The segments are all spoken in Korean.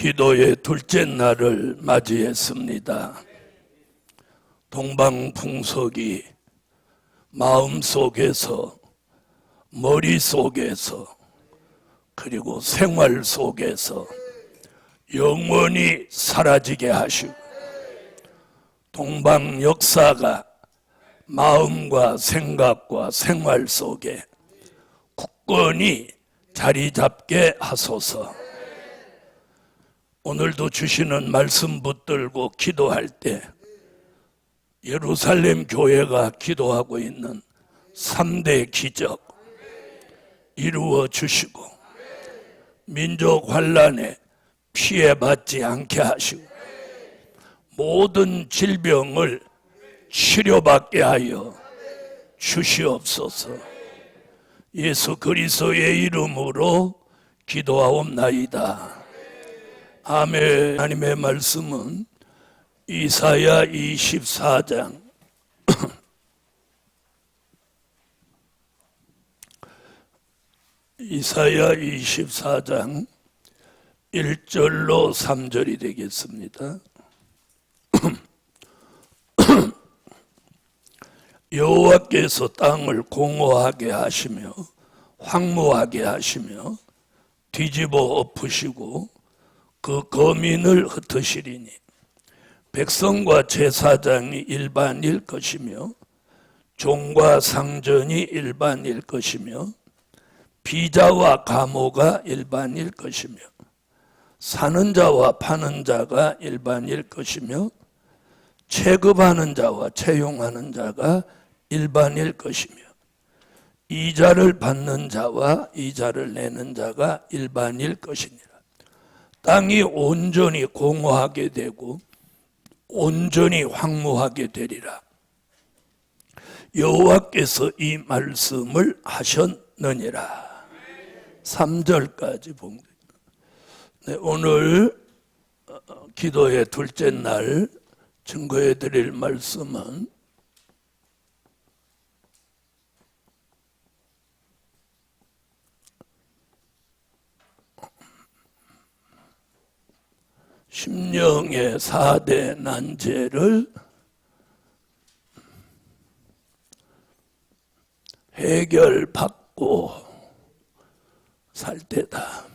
기도의 둘째 날을 맞이했습니다. 동방풍속이 마음속에서, 머릿속에서, 그리고 생활 속에서 영원히 사라지게 하시고, 동방 역사가 마음과 생각과 생활 속에 굳건히 자리 잡게 하소서. 오늘도 주시는 말씀 붙들고 기도할 때 예루살렘 교회가 기도하고 있는 3대 기적 이루어 주시고, 민족 환난에 피해받지 않게 하시고, 모든 질병을 치료받게 하여 주시옵소서. 예수 그리스도의 이름으로 기도하옵나이다. 아멘. 하나님의 말씀은 이사야 24장 이사야 24장 1절로 3절이 되겠습니다. 여호와께서 땅을 공허하게 하시며 황무하게 하시며 뒤집어 엎으시고 그 거민을 흩으시리니 백성과 제사장이 일반일 것이며 종과 상전이 일반일 것이며 비자와 가모가 일반일 것이며 사는 자와 파는 자가 일반일 것이며 체급하는 자와 채용하는 자가 일반일 것이며 이자를 받는 자와 이자를 내는 자가 일반일 것이니라. 땅이 온전히 공허하게 되고 온전히 황무하게 되리라. 여호와께서 이 말씀을 하셨느니라. 3절까지 본 거예요. 네, 오늘 기도의 둘째 날 증거해 드릴 말씀은 심령의 4대 난제를 해결받고 살 때다.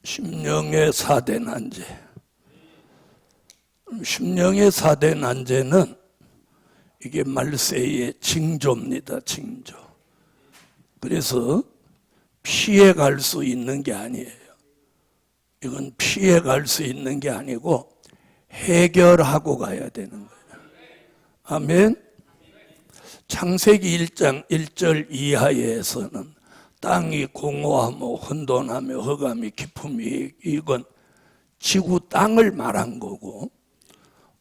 심령의 4대 난제. 심령의 4대 난제는 이게 말세의 징조입니다. 징조. 그래서 피해갈 수 있는 게 아니에요. 이건 피해갈 수 있는 게 아니고 해결하고 가야 되는 거예요. 아멘. 창세기 1장 1절 이하에서는 땅이 공허하며 혼돈하며 흑암이 깊음이, 이건 지구 땅을 말한 거고,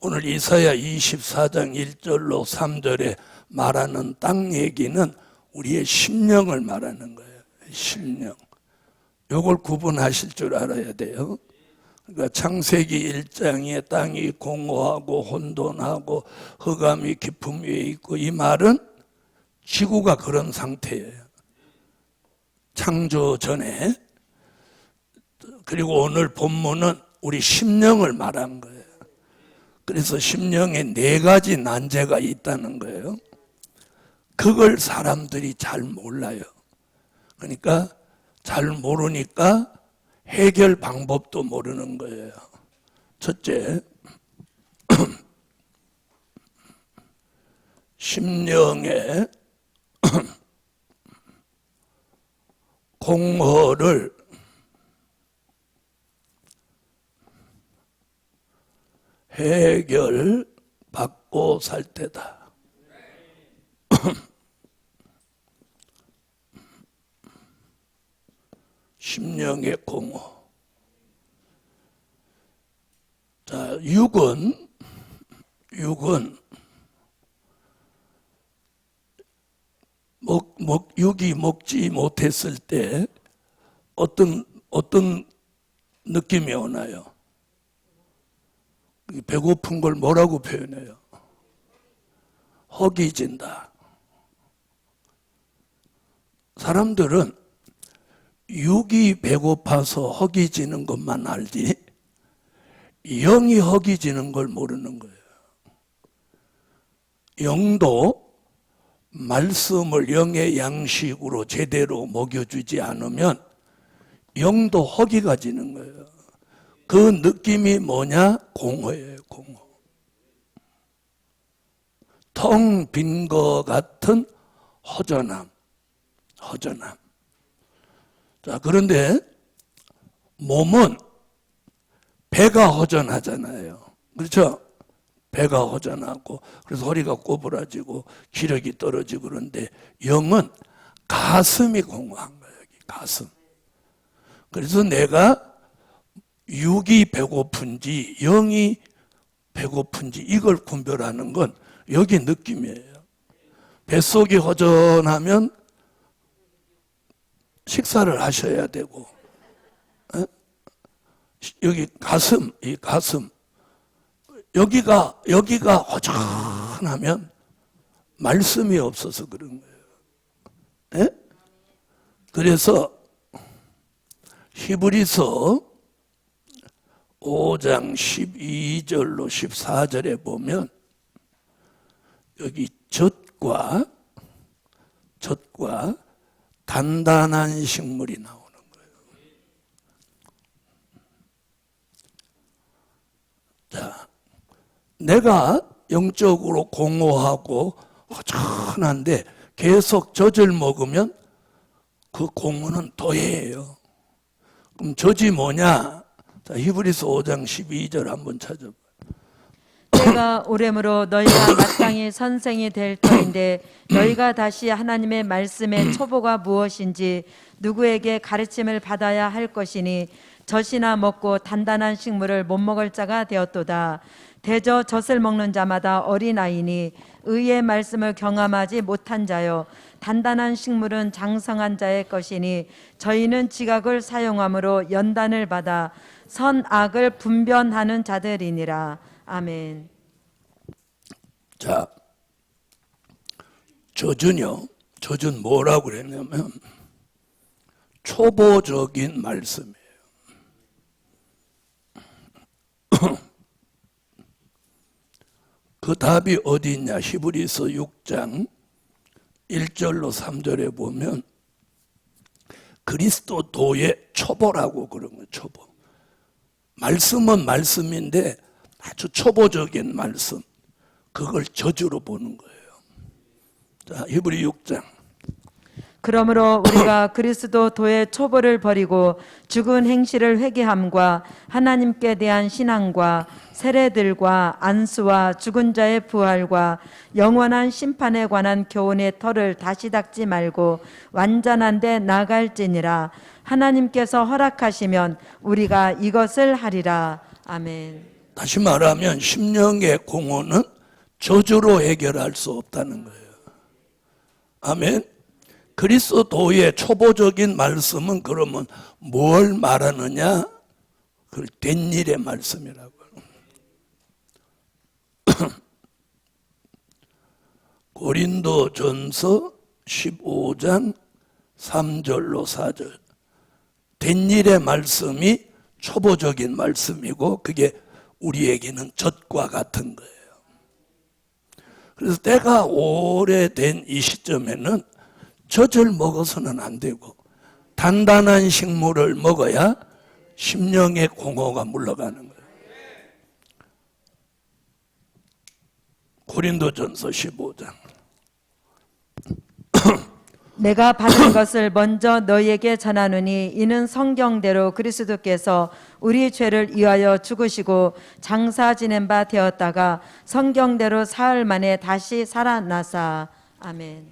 오늘 이사야 24장 1절로 3절에 말하는 땅 얘기는 우리의 심령을 말하는 거예요. 심령. 요걸 구분하실 줄 알아야 돼요. 그러니까 창세기 1장에 땅이 공허하고 혼돈하고 흑암이 깊음 위에 있고, 이 말은 지구가 그런 상태예요. 창조 전에. 그리고 오늘 본문은 우리 심령을 말한 거예요. 그래서 심령에 4가지 난제가 있다는 거예요. 그걸 사람들이 잘 몰라요. 그러니까 잘 모르니까 해결 방법도 모르는 거예요. 첫째, 심령의 공허를 해결받고 살 때다. 심령의 공허. 자, 육은 육이 먹지 못했을 때 어떤 느낌이 오나요? 배고픈 걸 뭐라고 표현해요? 허기진다. 사람들은 육이 배고파서 허기지는 것만 알지 영이 허기지는 걸 모르는 거예요. 영도 말씀을 영의 양식으로 제대로 먹여주지 않으면 영도 허기가 지는 거예요. 그 느낌이 뭐냐? 공허예요. 공허. 텅 빈 것 같은 허전함. 허전함. 자, 그런데 몸은 배가 허전하잖아요. 그렇죠? 배가 허전하고 그래서 허리가 꼬부라지고 기력이 떨어지고 그런데 영은 가슴이 공허한 거예요. 여기 가슴. 그래서 내가 육이 배고픈지 영이 배고픈지 이걸 분별하는 건 여기 느낌이에요. 뱃속이 허전하면 식사를 하셔야 되고 여기 가슴, 이 가슴 여기가 허전하면 말씀이 없어서 그런 거예요. 에? 그래서 히브리서 5장 12절로 14절에 보면 여기 젖과 단단한 식물이 나오는 거예요. 자, 내가 영적으로 공허하고 허전한데 계속 젖을 먹으면 그 공허는 도예요. 그럼 젖이 뭐냐? 자, 히브리서 5장 12절 한번 찾아봐요. 때가 오래므로 너희가 마땅히 선생이 될 터인데 너희가 다시 하나님의 말씀의 초보가 무엇인지 누구에게 가르침을 받아야 할 것이니 젖이나 먹고 단단한 식물을 못 먹을 자가 되었도다. 대저 젖을 먹는 자마다 어린아이니 의의 말씀을 경험하지 못한 자요 단단한 식물은 장성한 자의 것이니 저희는 지각을 사용함으로 연단을 받아 선악을 분별하는 자들이니라. 아멘. 자, 젖은 뭐라고 그랬냐면 초보적인 말씀이에요. 그 답이 어디 있냐? 히브리서 6장 1절로 3절에 보면 그리스도도의 초보라고 그런 거예요. 초보. 말씀은 말씀인데 아주 초보적인 말씀. 그걸 저주로 보는 거예요. 자, 히브리 6장. 그러므로 우리가 그리스도 도의 초보를 버리고 죽은 행실을 회개함과 하나님께 대한 신앙과 세례들과 안수와 죽은 자의 부활과 영원한 심판에 관한 교훈의 털을 다시 닦지 말고 완전한 데 나갈지니라. 하나님께서 허락하시면 우리가 이것을 하리라. 아멘. 다시 말하면 심령의 공허는 저주로 해결할 수 없다는 거예요. 아멘. 그리스도의 초보적인 말씀은 그러면 뭘 말하느냐? 그 된 일의 말씀이라고. 고린도전서 15장 3절로 4절. 된 일의 말씀이 초보적인 말씀이고 그게 우리에게는 젖과 같은 거예요. 그래서 때가 오래된 이 시점에는 젖을 먹어서는 안 되고 단단한 식물을 먹어야 심령의 공허가 물러가는 거예요. 고린도전서 15장. 내가 받은 것을 먼저 너희에게 전하노니 이는 성경대로 그리스도께서 우리 죄를 위하여 죽으시고 장사 지낸 바 되었다가 성경대로 사흘 만에 다시 살아나사. 아멘.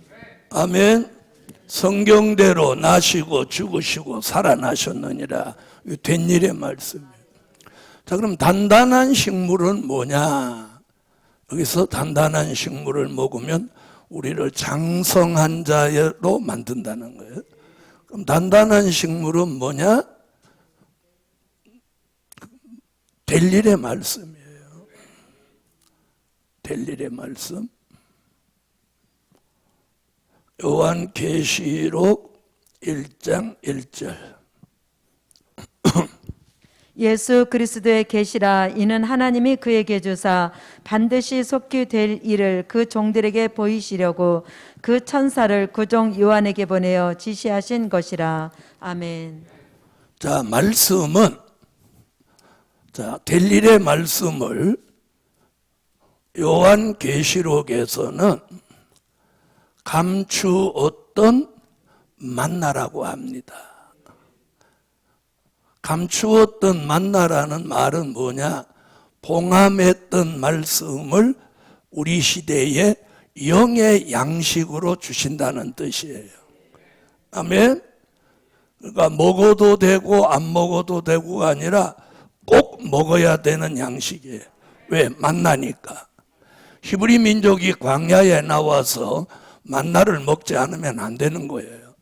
아멘. 성경대로 나시고 죽으시고 살아나셨느니라. 된 일의 말씀이에요. 자, 그럼 단단한 식물은 뭐냐? 여기서 단단한 식물을 먹으면 우리를 장성한 자로 만든다는 거예요. 그럼 단단한 식물은 뭐냐? 될 일의 말씀이에요. 될 일의 말씀. 요한계시록 1장 1절. 예수 그리스도의 계시라. 이는 하나님이 그에게 주사 반드시 속히 될 일을 그 종들에게 보이시려고 그 천사를 그 종 요한에게 보내어 지시하신 것이라. 아멘. 자, 말씀은, 자, 될 일의 말씀을 요한계시록에서는 감추었던 만나라고 합니다. 감추었던 만나라는 말은 뭐냐? 봉함했던 말씀을 우리 시대에 영의 양식으로 주신다는 뜻이에요. 아멘? 그러니까 먹어도 되고 안 먹어도 되고가 아니라 꼭 먹어야 되는 양식이에요. 왜? 만나니까. 히브리 민족이 광야에 나와서 만나를 먹지 않으면 안 되는 거예요.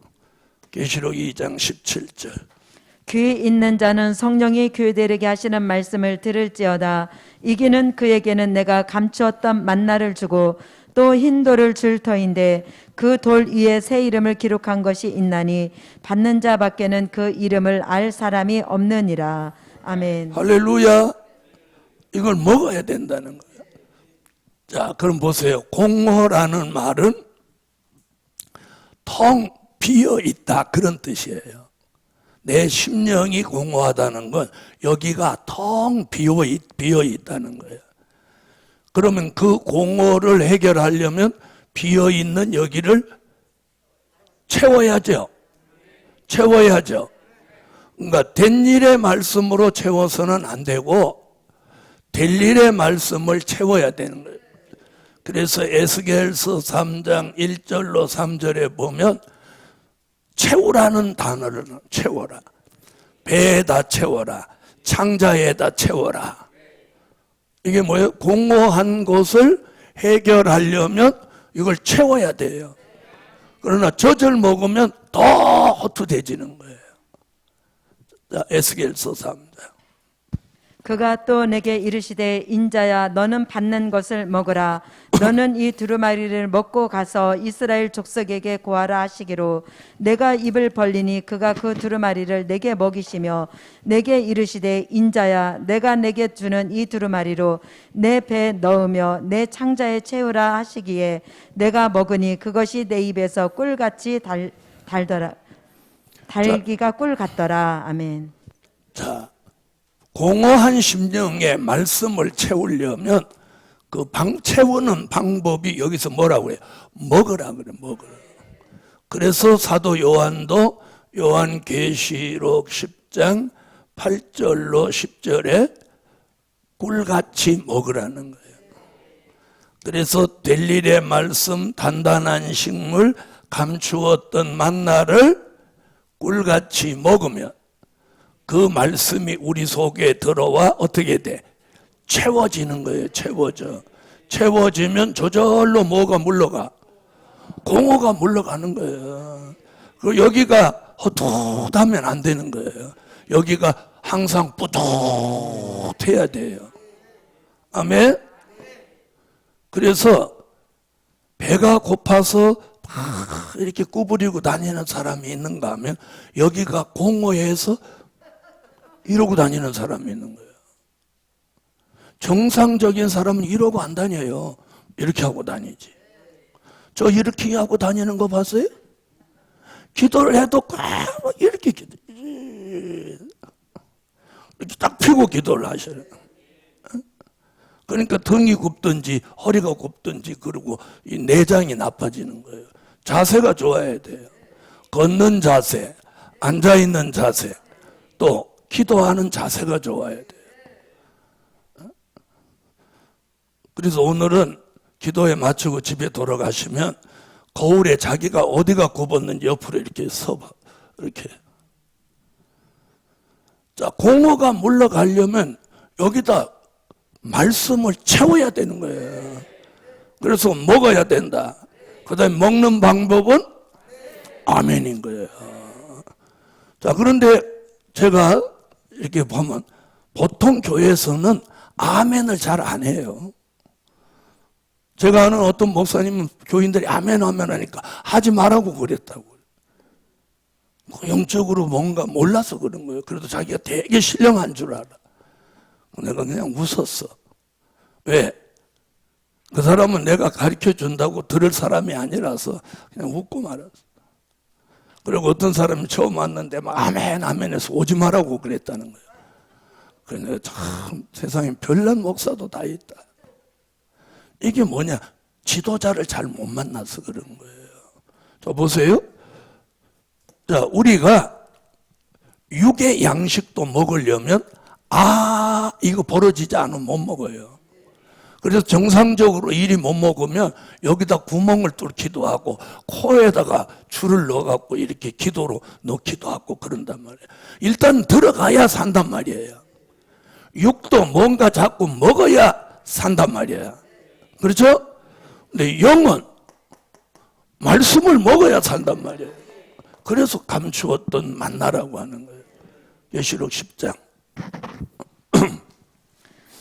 계시록 2장 17절. 귀 있는 자는 성령이 교회들에게 하시는 말씀을 들을지어다. 이기는 그에게는 내가 감추었던 만나를 주고 또 흰 돌을 줄 터인데 그 돌 위에 새 이름을 기록한 것이 있나니 받는 자 밖에는 그 이름을 알 사람이 없느니라. 아멘. 할렐루야. 이걸 먹어야 된다는 거예요. 자, 그럼 보세요. 공허라는 말은 텅 비어 있다, 그런 뜻이에요. 내 심령이 공허하다는 건 여기가 텅 비어 있다는 거예요. 그러면 그 공허를 해결하려면 비어 있는 여기를 채워야죠. 채워야죠. 그러니까 된 일의 말씀으로 채워서는 안 되고 될 일의 말씀을 채워야 되는 거예요. 그래서 에스겔서 3장 1절로 3절에 보면 채우라는 단어를 채워라. 배에다 채워라. 창자에다 채워라. 이게 뭐예요? 공허한 것을 해결하려면 이걸 채워야 돼요. 그러나 젖을 먹으면 더 허투돼지는 거예요. 자, 에스겔서 3장. 그가 또 내게 이르시되 인자야 너는 받는 것을 먹으라. 너는 이 두루마리를 먹고 가서 이스라엘 족속에게 고하라 하시기로 내가 입을 벌리니 그가 그 두루마리를 내게 먹이시며 내게 이르시되 인자야 내가 내게 주는 이 두루마리로 내 배에 넣으며 내 창자에 채우라 하시기에 내가 먹으니 그것이 내 입에서 꿀같이 달더라. 달기가 꿀 같더라. 아멘. 자, 공허한 심령에 말씀을 채우려면 그 채우는 방법이 여기서 뭐라고 해요? 먹으라 그래, 먹으라. 그래서 사도 요한도 요한계시록 10장 8절로 10절에 꿀같이 먹으라는 거예요. 그래서 될 일의 말씀, 단단한 식물, 감추었던 만나를 꿀같이 먹으면 그 말씀이 우리 속에 들어와 어떻게 돼? 채워지는 거예요. 채워져. 채워지면 저절로 뭐가 물러가? 공허가 물러가는 거예요. 그리고 여기가 헛헛하면 안 되는 거예요. 여기가 항상 뿌듯해야 돼요. 아멘? 그래서 배가 고파서 막 이렇게 구부리고 다니는 사람이 있는가 하면 여기가 공허해서 이러고 다니는 사람이 있는 거예요. 정상적인 사람은 이러고 안 다녀요. 이렇게 하고 다니지. 저 이렇게 하고 다니는 거 봤어요? 기도를 해도 이렇게 이렇게 딱 펴고 기도를 하셔요. 그러니까 등이 굽든지 허리가 굽든지 그리고 이 내장이 나빠지는 거예요. 자세가 좋아야 돼요. 걷는 자세, 앉아있는 자세, 또 기도하는 자세가 좋아야 돼요. 그래서 오늘은 기도에 맞추고 집에 돌아가시면 거울에 자기가 어디가 굽었는지 옆으로 이렇게 서봐. 이렇게. 자, 공허가 물러가려면 여기다 말씀을 채워야 되는 거예요. 그래서 먹어야 된다. 그 다음에 먹는 방법은 아멘인 거예요. 자, 그런데 제가 이렇게 보면 보통 교회에서는 아멘을 잘 안 해요. 제가 아는 어떤 목사님은 교인들이 아멘 아멘 하니까 하지 말라고 그랬다고. 영적으로 뭔가 몰라서 그런 거예요. 그래도 자기가 되게 신령한 줄 알아. 내가 그냥 웃었어. 왜? 그 사람은 내가 가르쳐 준다고 들을 사람이 아니라서 그냥 웃고 말았어. 그리고 어떤 사람이 처음 왔는데 막 아멘 아멘 해서 오지 말라고 그랬다는 거예요. 그래서 내가 참 세상에 별난 목사도 다 있다. 이게 뭐냐? 지도자를 잘 못 만나서 그런 거예요. 자, 보세요. 자, 우리가 육의 양식도 먹으려면 이거 벌어지지 않으면 못 먹어요. 그래서 정상적으로 이리 못 먹으면 여기다 구멍을 뚫기도 하고 코에다가 줄을 넣어갖고 이렇게 기도로 넣기도 하고 그런단 말이에요. 일단 들어가야 산단 말이에요. 육도 뭔가 자꾸 먹어야 산단 말이에요. 그렇죠? 근데 영은 말씀을 먹어야 산단 말이에요. 그래서 감추었던 만나라고 하는 거예요. 계시록 10장.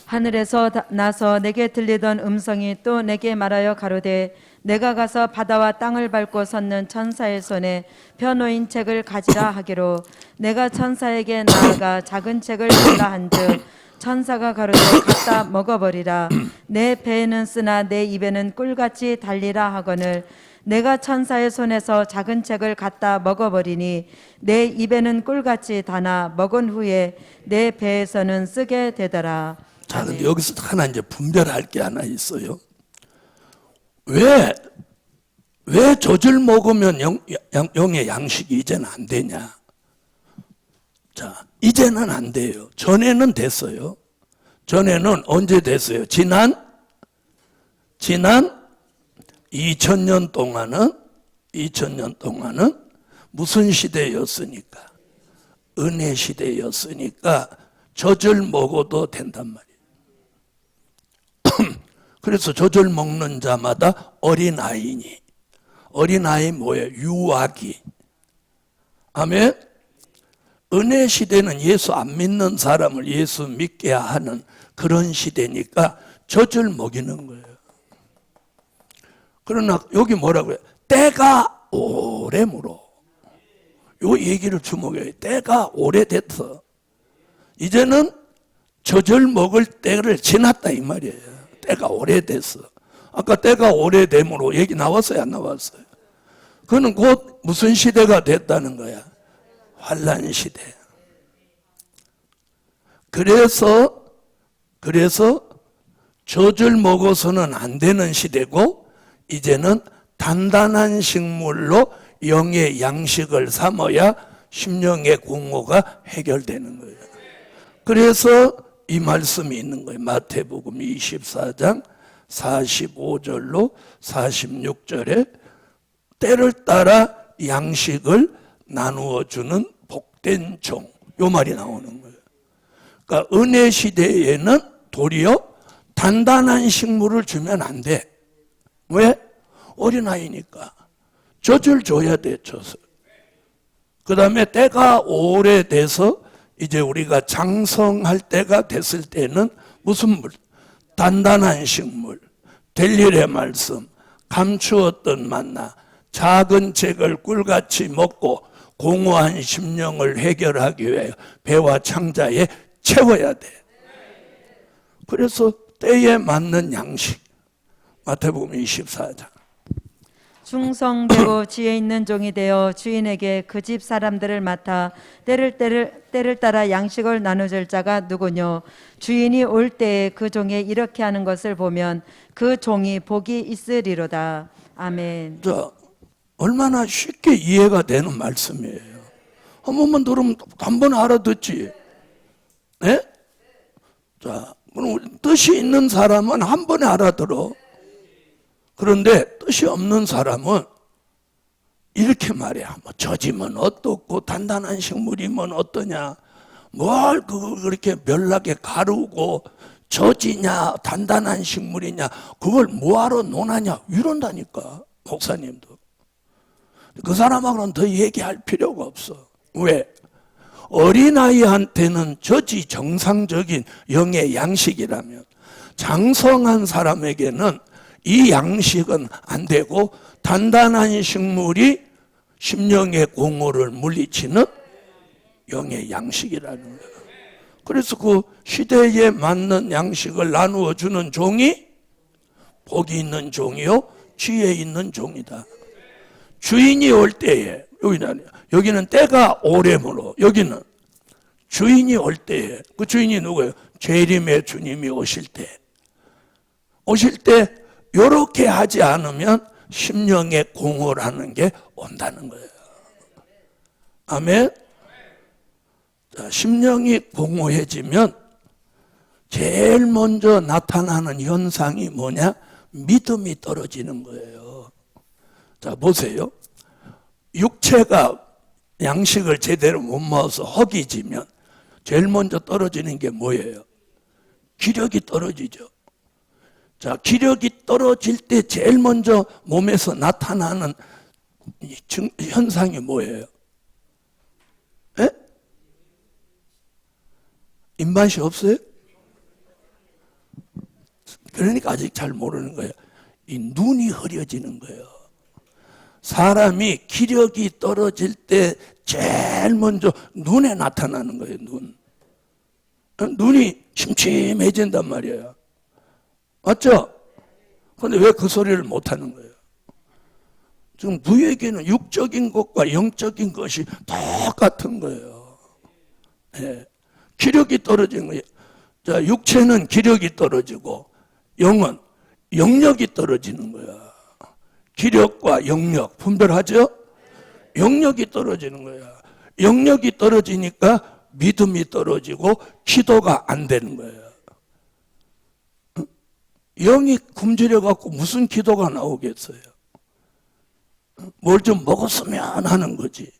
하늘에서 나서 내게 들리던 음성이 또 내게 말하여 가로되 내가 가서 바다와 땅을 밟고 섰는 천사의 손에 펴 놓인 책을 가지라 하기로 내가 천사에게 나아가 작은 책을 달라 한즉 천사가 가로되 갖다 먹어버리라. 내 배에는 쓰나 내 입에는 꿀같이 달리라 하거늘 내가 천사의 손에서 작은 책을 갖다 먹어버리니 내 입에는 꿀같이 다나 먹은 후에 내 배에서는 쓰게 되더라. 자, 근데 여기서 하나 이제 분별할 게 하나 있어요. 왜 젖을 먹으면 영의 양식이 이제는 안 되냐? 자, 이제는 안 돼요. 전에는 됐어요. 전에는 언제 됐어요? 지난 2000년 동안은 무슨 시대였으니까? 은혜 시대였으니까 젖을 먹어도 된단 말이에요. 그래서 젖을 먹는 자마다 어린아이니. 어린아이 뭐예요? 유아기. 아멘? 은혜 시대는 예수 안 믿는 사람을 예수 믿게 하는 그런 시대니까 젖을 먹이는 거예요. 그러나 여기 뭐라고 해요? 때가 오래므로. 요 얘기를 주목해요. 때가 오래됐어. 이제는 젖을 먹을 때를 지났다 이 말이에요. 때가 오래됐어. 아까 때가 오래됨으로 얘기 나왔어요? 안 나왔어요? 그거는 곧 무슨 시대가 됐다는 거야? 환란 시대. 그래서 젖을 먹어서는 안 되는 시대고 이제는 단단한 식물로 영의 양식을 삼아야 심령의 공허가 해결되는 거예요. 그래서 이 말씀이 있는 거예요. 마태복음 24장 45절로 46절에 때를 따라 양식을 나누어 주는 복된 종. 요 말이 나오는 거예요. 그러니까 은혜 시대에는 도리어 단단한 식물을 주면 안 돼. 왜? 어린아이니까. 젖을 줘야 돼, 젖을. 그 다음에 때가 오래돼서 이제 우리가 장성할 때가 됐을 때는 무슨 물? 단단한 식물, 델일의 말씀, 감추었던 만나, 작은 책을 꿀같이 먹고 공허한 심령을 해결하기 위해 배와 창자에 채워야 돼. 그래서 때에 맞는 양식. 마태복음 24장. 충성되고 지혜 있는 종이 되어 주인에게 그 집 사람들을 맡아 때를 따라 양식을 나눠줄 자가 누구뇨? 주인이 올 때에 그 종이 이렇게 하는 것을 보면 그 종이 복이 있으리로다. 아멘. 자, 얼마나 쉽게 이해가 되는 말씀이에요. 한 번만 들으면 한 번 알아듣지. 네? 자, 그럼 뜻이 있는 사람은 한 번에 알아들어. 그런데 뜻이 없는 사람은 이렇게 말해요. 뭐 젖이면 어떻고 단단한 식물이면 어떠냐. 뭘 그렇게 멸하게 가르고 젖이냐 단단한 식물이냐 그걸 뭐하러 논하냐 이런다니까 목사님도. 그 사람하고는 더 얘기할 필요가 없어. 왜? 어린아이한테는 젖이 정상적인 영의 양식이라면 장성한 사람에게는 이 양식은 안 되고 단단한 식물이 심령의 공허를 물리치는 영의 양식이라는 거예요. 그래서 그 시대에 맞는 양식을 나누어 주는 종이 복이 있는 종이요 지혜 있는 종이다. 주인이 올 때에, 여기는 때가 오래므로, 여기는 주인이 올 때에, 그 주인이 누구예요? 재림의 주님이 오실 때 요렇게 하지 않으면 심령의 공허라는 게 온다는 거예요. 아멘. 자, 심령이 공허해지면 제일 먼저 나타나는 현상이 뭐냐? 믿음이 떨어지는 거예요. 자, 보세요. 육체가 양식을 제대로 못 먹어서 허기지면 제일 먼저 떨어지는 게 뭐예요? 기력이 떨어지죠. 자, 기력이 떨어질 때 제일 먼저 몸에서 나타나는 현상이 뭐예요? 에? 입맛이 없어요? 그러니까 아직 잘 모르는 거예요. 이 눈이 흐려지는 거예요. 사람이 기력이 떨어질 때 제일 먼저 눈에 나타나는 거예요. 눈이 침침해진단 말이에요. 맞죠? 그런데 왜 그 소리를 못하는 거예요? 지금 부에게는 육적인 것과 영적인 것이 똑같은 거예요. 예. 기력이 떨어지는 거예요. 자, 육체는 기력이 떨어지고 영은 영력이 떨어지는 거야. 기력과 영력 분별하죠? 영력이 떨어지는 거야. 영력이 떨어지니까 믿음이 떨어지고 기도가 안 되는 거예요. 영이 굶주려 갖고 무슨 기도가 나오겠어요? 뭘 좀 먹었으면 하는 거지.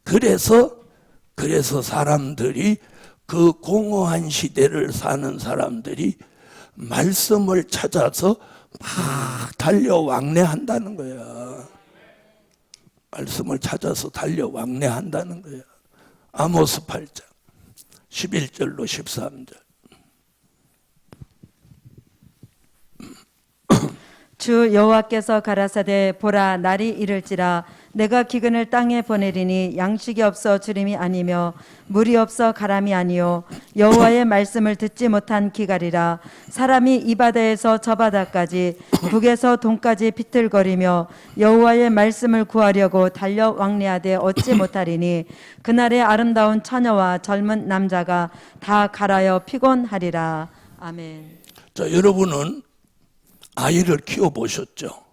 그래서 사람들이 그 공허한 시대를 사는 사람들이 말씀을 찾아서 막 달려왕래한다는 거야. 말씀을 찾아서 달려왕래한다는 거야. 아모스 8장 11절로 13절. 주 여호와께서 가라사대 보라 날이 이를지라 내가 기근을 땅에 보내리니 양식이 없어 주림이 아니며 물이 없어 가람이 아니요 여호와의 말씀을 듣지 못한 기갈이라. 사람이 이 바다에서 저 바다까지 북에서 동까지 비틀거리며 여호와의 말씀을 구하려고 달려 왕래하되 얻지 못하리니 그날의 아름다운 처녀와 젊은 남자가 다 갈아여 피곤하리라. 아멘. 자, 여러분은 아이를 키워보셨죠?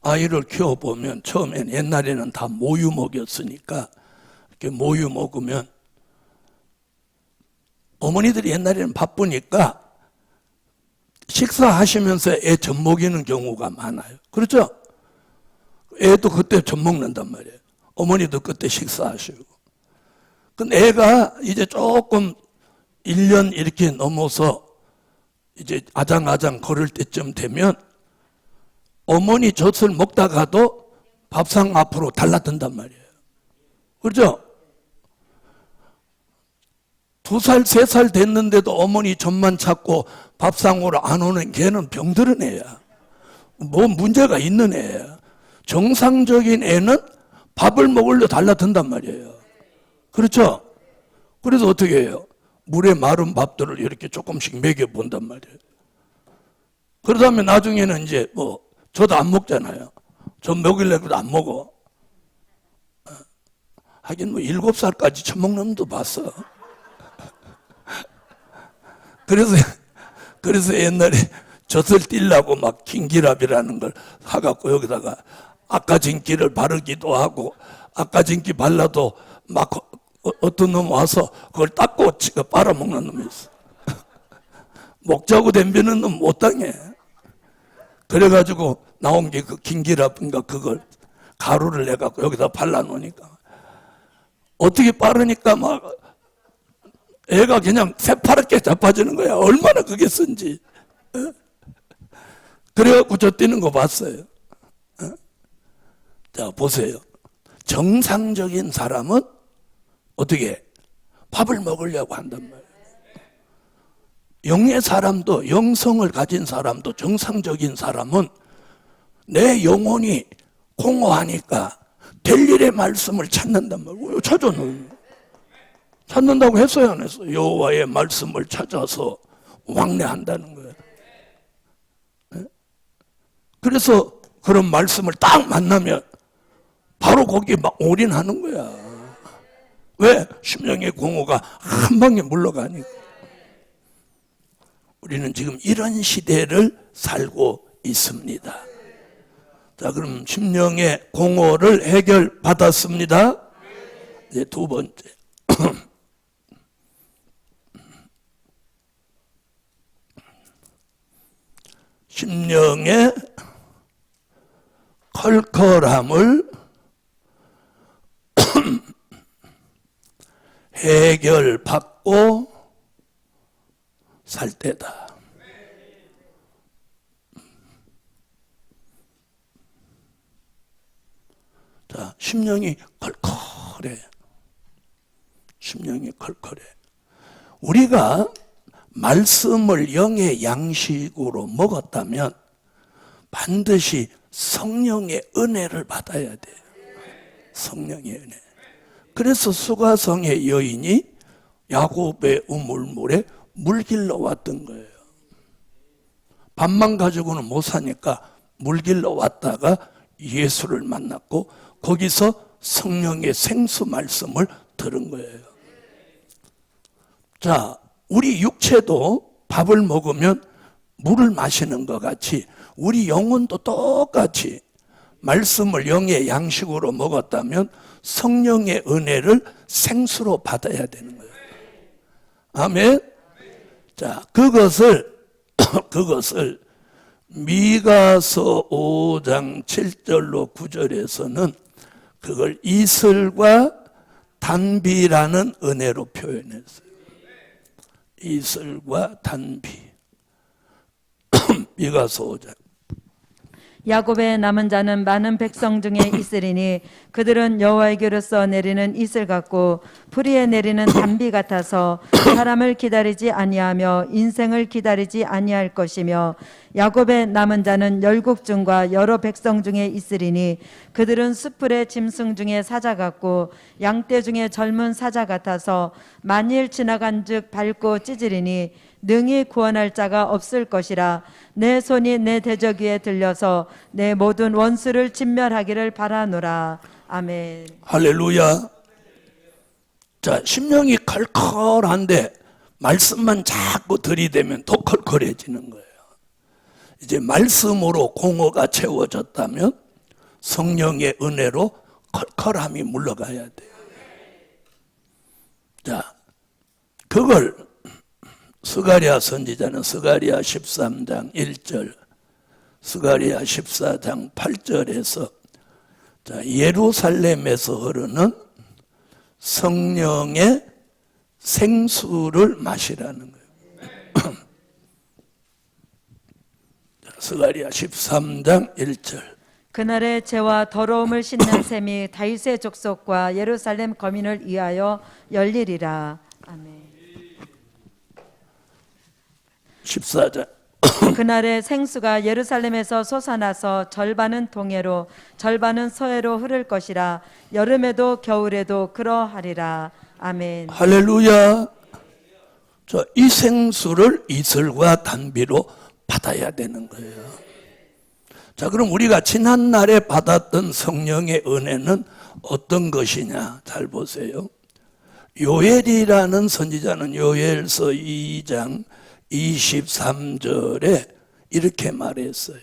아이를 키워보면 처음엔 옛날에는 다 모유 먹였으니까 이렇게 모유 먹으면 어머니들이 옛날에는 바쁘니까 식사하시면서 애 젖 먹이는 경우가 많아요. 그렇죠? 애도 그때 젖 먹는단 말이에요. 어머니도 그때 식사하시고. 근데 애가 이제 조금 1년 이렇게 넘어서 이제 아장아장 걸을 때쯤 되면 어머니 젖을 먹다가도 밥상 앞으로 달라든단 말이에요. 그렇죠? 2살, 3살 됐는데도 어머니 젖만 찾고 밥상으로 안 오는 걔는 병들은 애야. 뭐 문제가 있는 애야. 정상적인 애는 밥을 먹으려 달라든단 말이에요. 그렇죠? 그래서 어떻게 해요? 물에 마른 밥들을 이렇게 조금씩 먹여본단 말이에요. 그러다면 나중에는 이제 저도 안 먹잖아요. 저 먹이려고도 안 먹어. 하긴 7살까지 처먹는 놈도 봤어. 그래서 옛날에 젖을 띠려고 막 킹기랍이라는 걸 사갖고 여기다가 아까진기를 바르기도 하고 아까진기 발라도 막 어떤 놈 와서 그걸 닦고 지가 빨아먹는 놈이 있어. 먹자고 덤비는 놈 못 당해. 그래가지고 나온 게 그 긴기랍인가 그걸 가루를 내갖고 여기다 발라놓으니까 어떻게 빠르니까 막 애가 그냥 새파랗게 자빠지는 거야. 얼마나 그게 쓴지. 그래갖고 저 뛰는 거 봤어요. 자, 보세요. 정상적인 사람은 어떻게 밥을 먹으려고 한단 말이에요. 영의 사람도, 영성을 가진 사람도, 정상적인 사람은 내 영혼이 공허하니까 될 일의 말씀을 찾는단 말이에요. 찾는다고 했어요, 안 했어요? 여호와의 말씀을 찾아서 왕래한다는 거예요. 그래서 그런 말씀을 딱 만나면 바로 거기에 막 올인하는 거야. 왜? 심령의 공허가 한 방에 물러가니까. 우리는 지금 이런 시대를 살고 있습니다. 자, 그럼 심령의 공허를 해결받았습니다. 이제 두 번째. 심령의 컬컬함을 해결받고 살 때다. 자, 심령이 컬컬해. 심령이 컬컬해. 우리가 말씀을 영의 양식으로 먹었다면 반드시 성령의 은혜를 받아야 돼요. 성령의 은혜. 그래서 수가성의 여인이 야곱의 우물물에 물 길러 왔던 거예요. 밥만 가지고는 못 사니까 물 길러 왔다가 예수를 만났고 거기서 성령의 생수 말씀을 들은 거예요. 자, 우리 육체도 밥을 먹으면 물을 마시는 것 같이 우리 영혼도 똑같이 말씀을 영의 양식으로 먹었다면 성령의 은혜를 생수로 받아야 되는 거예요. 아멘. 자, 그것을 미가서 5장 7절로 9절에서는 그걸 이슬과 단비라는 은혜로 표현했어요. 이슬과 단비. 미가서 5장. 야곱의 남은 자는 많은 백성 중에 있으리니 그들은 여호와에게로서 내리는 이슬 같고 풀이에 내리는 단비 같아서 사람을 기다리지 아니하며 인생을 기다리지 아니할 것이며 야곱의 남은 자는 열국 중과 여러 백성 중에 있으리니 그들은 수풀의 짐승 중에 사자 같고 양떼 중에 젊은 사자 같아서 만일 지나간즉 밟고 찢으리니 능히 구원할 자가 없을 것이라. 내 손이 내 대적 위에 들려서 내 모든 원수를 진멸하기를 바라노라. 아멘. 할렐루야. 자, 심령이 컬컬한데 말씀만 자꾸 들이대면 더 컬컬해지는 거예요. 이제 말씀으로 공허가 채워졌다면 성령의 은혜로 컬컬함이 물러가야 돼요. 자, 그걸 스가랴 선지자는 스가랴 13장 1절, 스가랴 14장 8절에서 자, 예루살렘에서 흐르는 성령의 생수를 마시라는 거예요. 스가랴 13장 1절. 그날의 죄와 더러움을 씻는 셈이 다윗의 족속과 예루살렘 거민을 위하여 열리리라. 아멘. 14절. 그날의 생수가 예루살렘에서 솟아나서 절반은 동해로 절반은 서해로 흐를 것이라. 여름에도 겨울에도 그러하리라. 아멘. 할렐루야. 자, 이 생수를 이슬과 단비로 받아야 되는 거예요. 자, 그럼 우리가 지난날에 받았던 성령의 은혜는 어떤 것이냐? 잘 보세요. 요엘이라는 선지자는 요엘서 2장 23절에 이렇게 말했어요.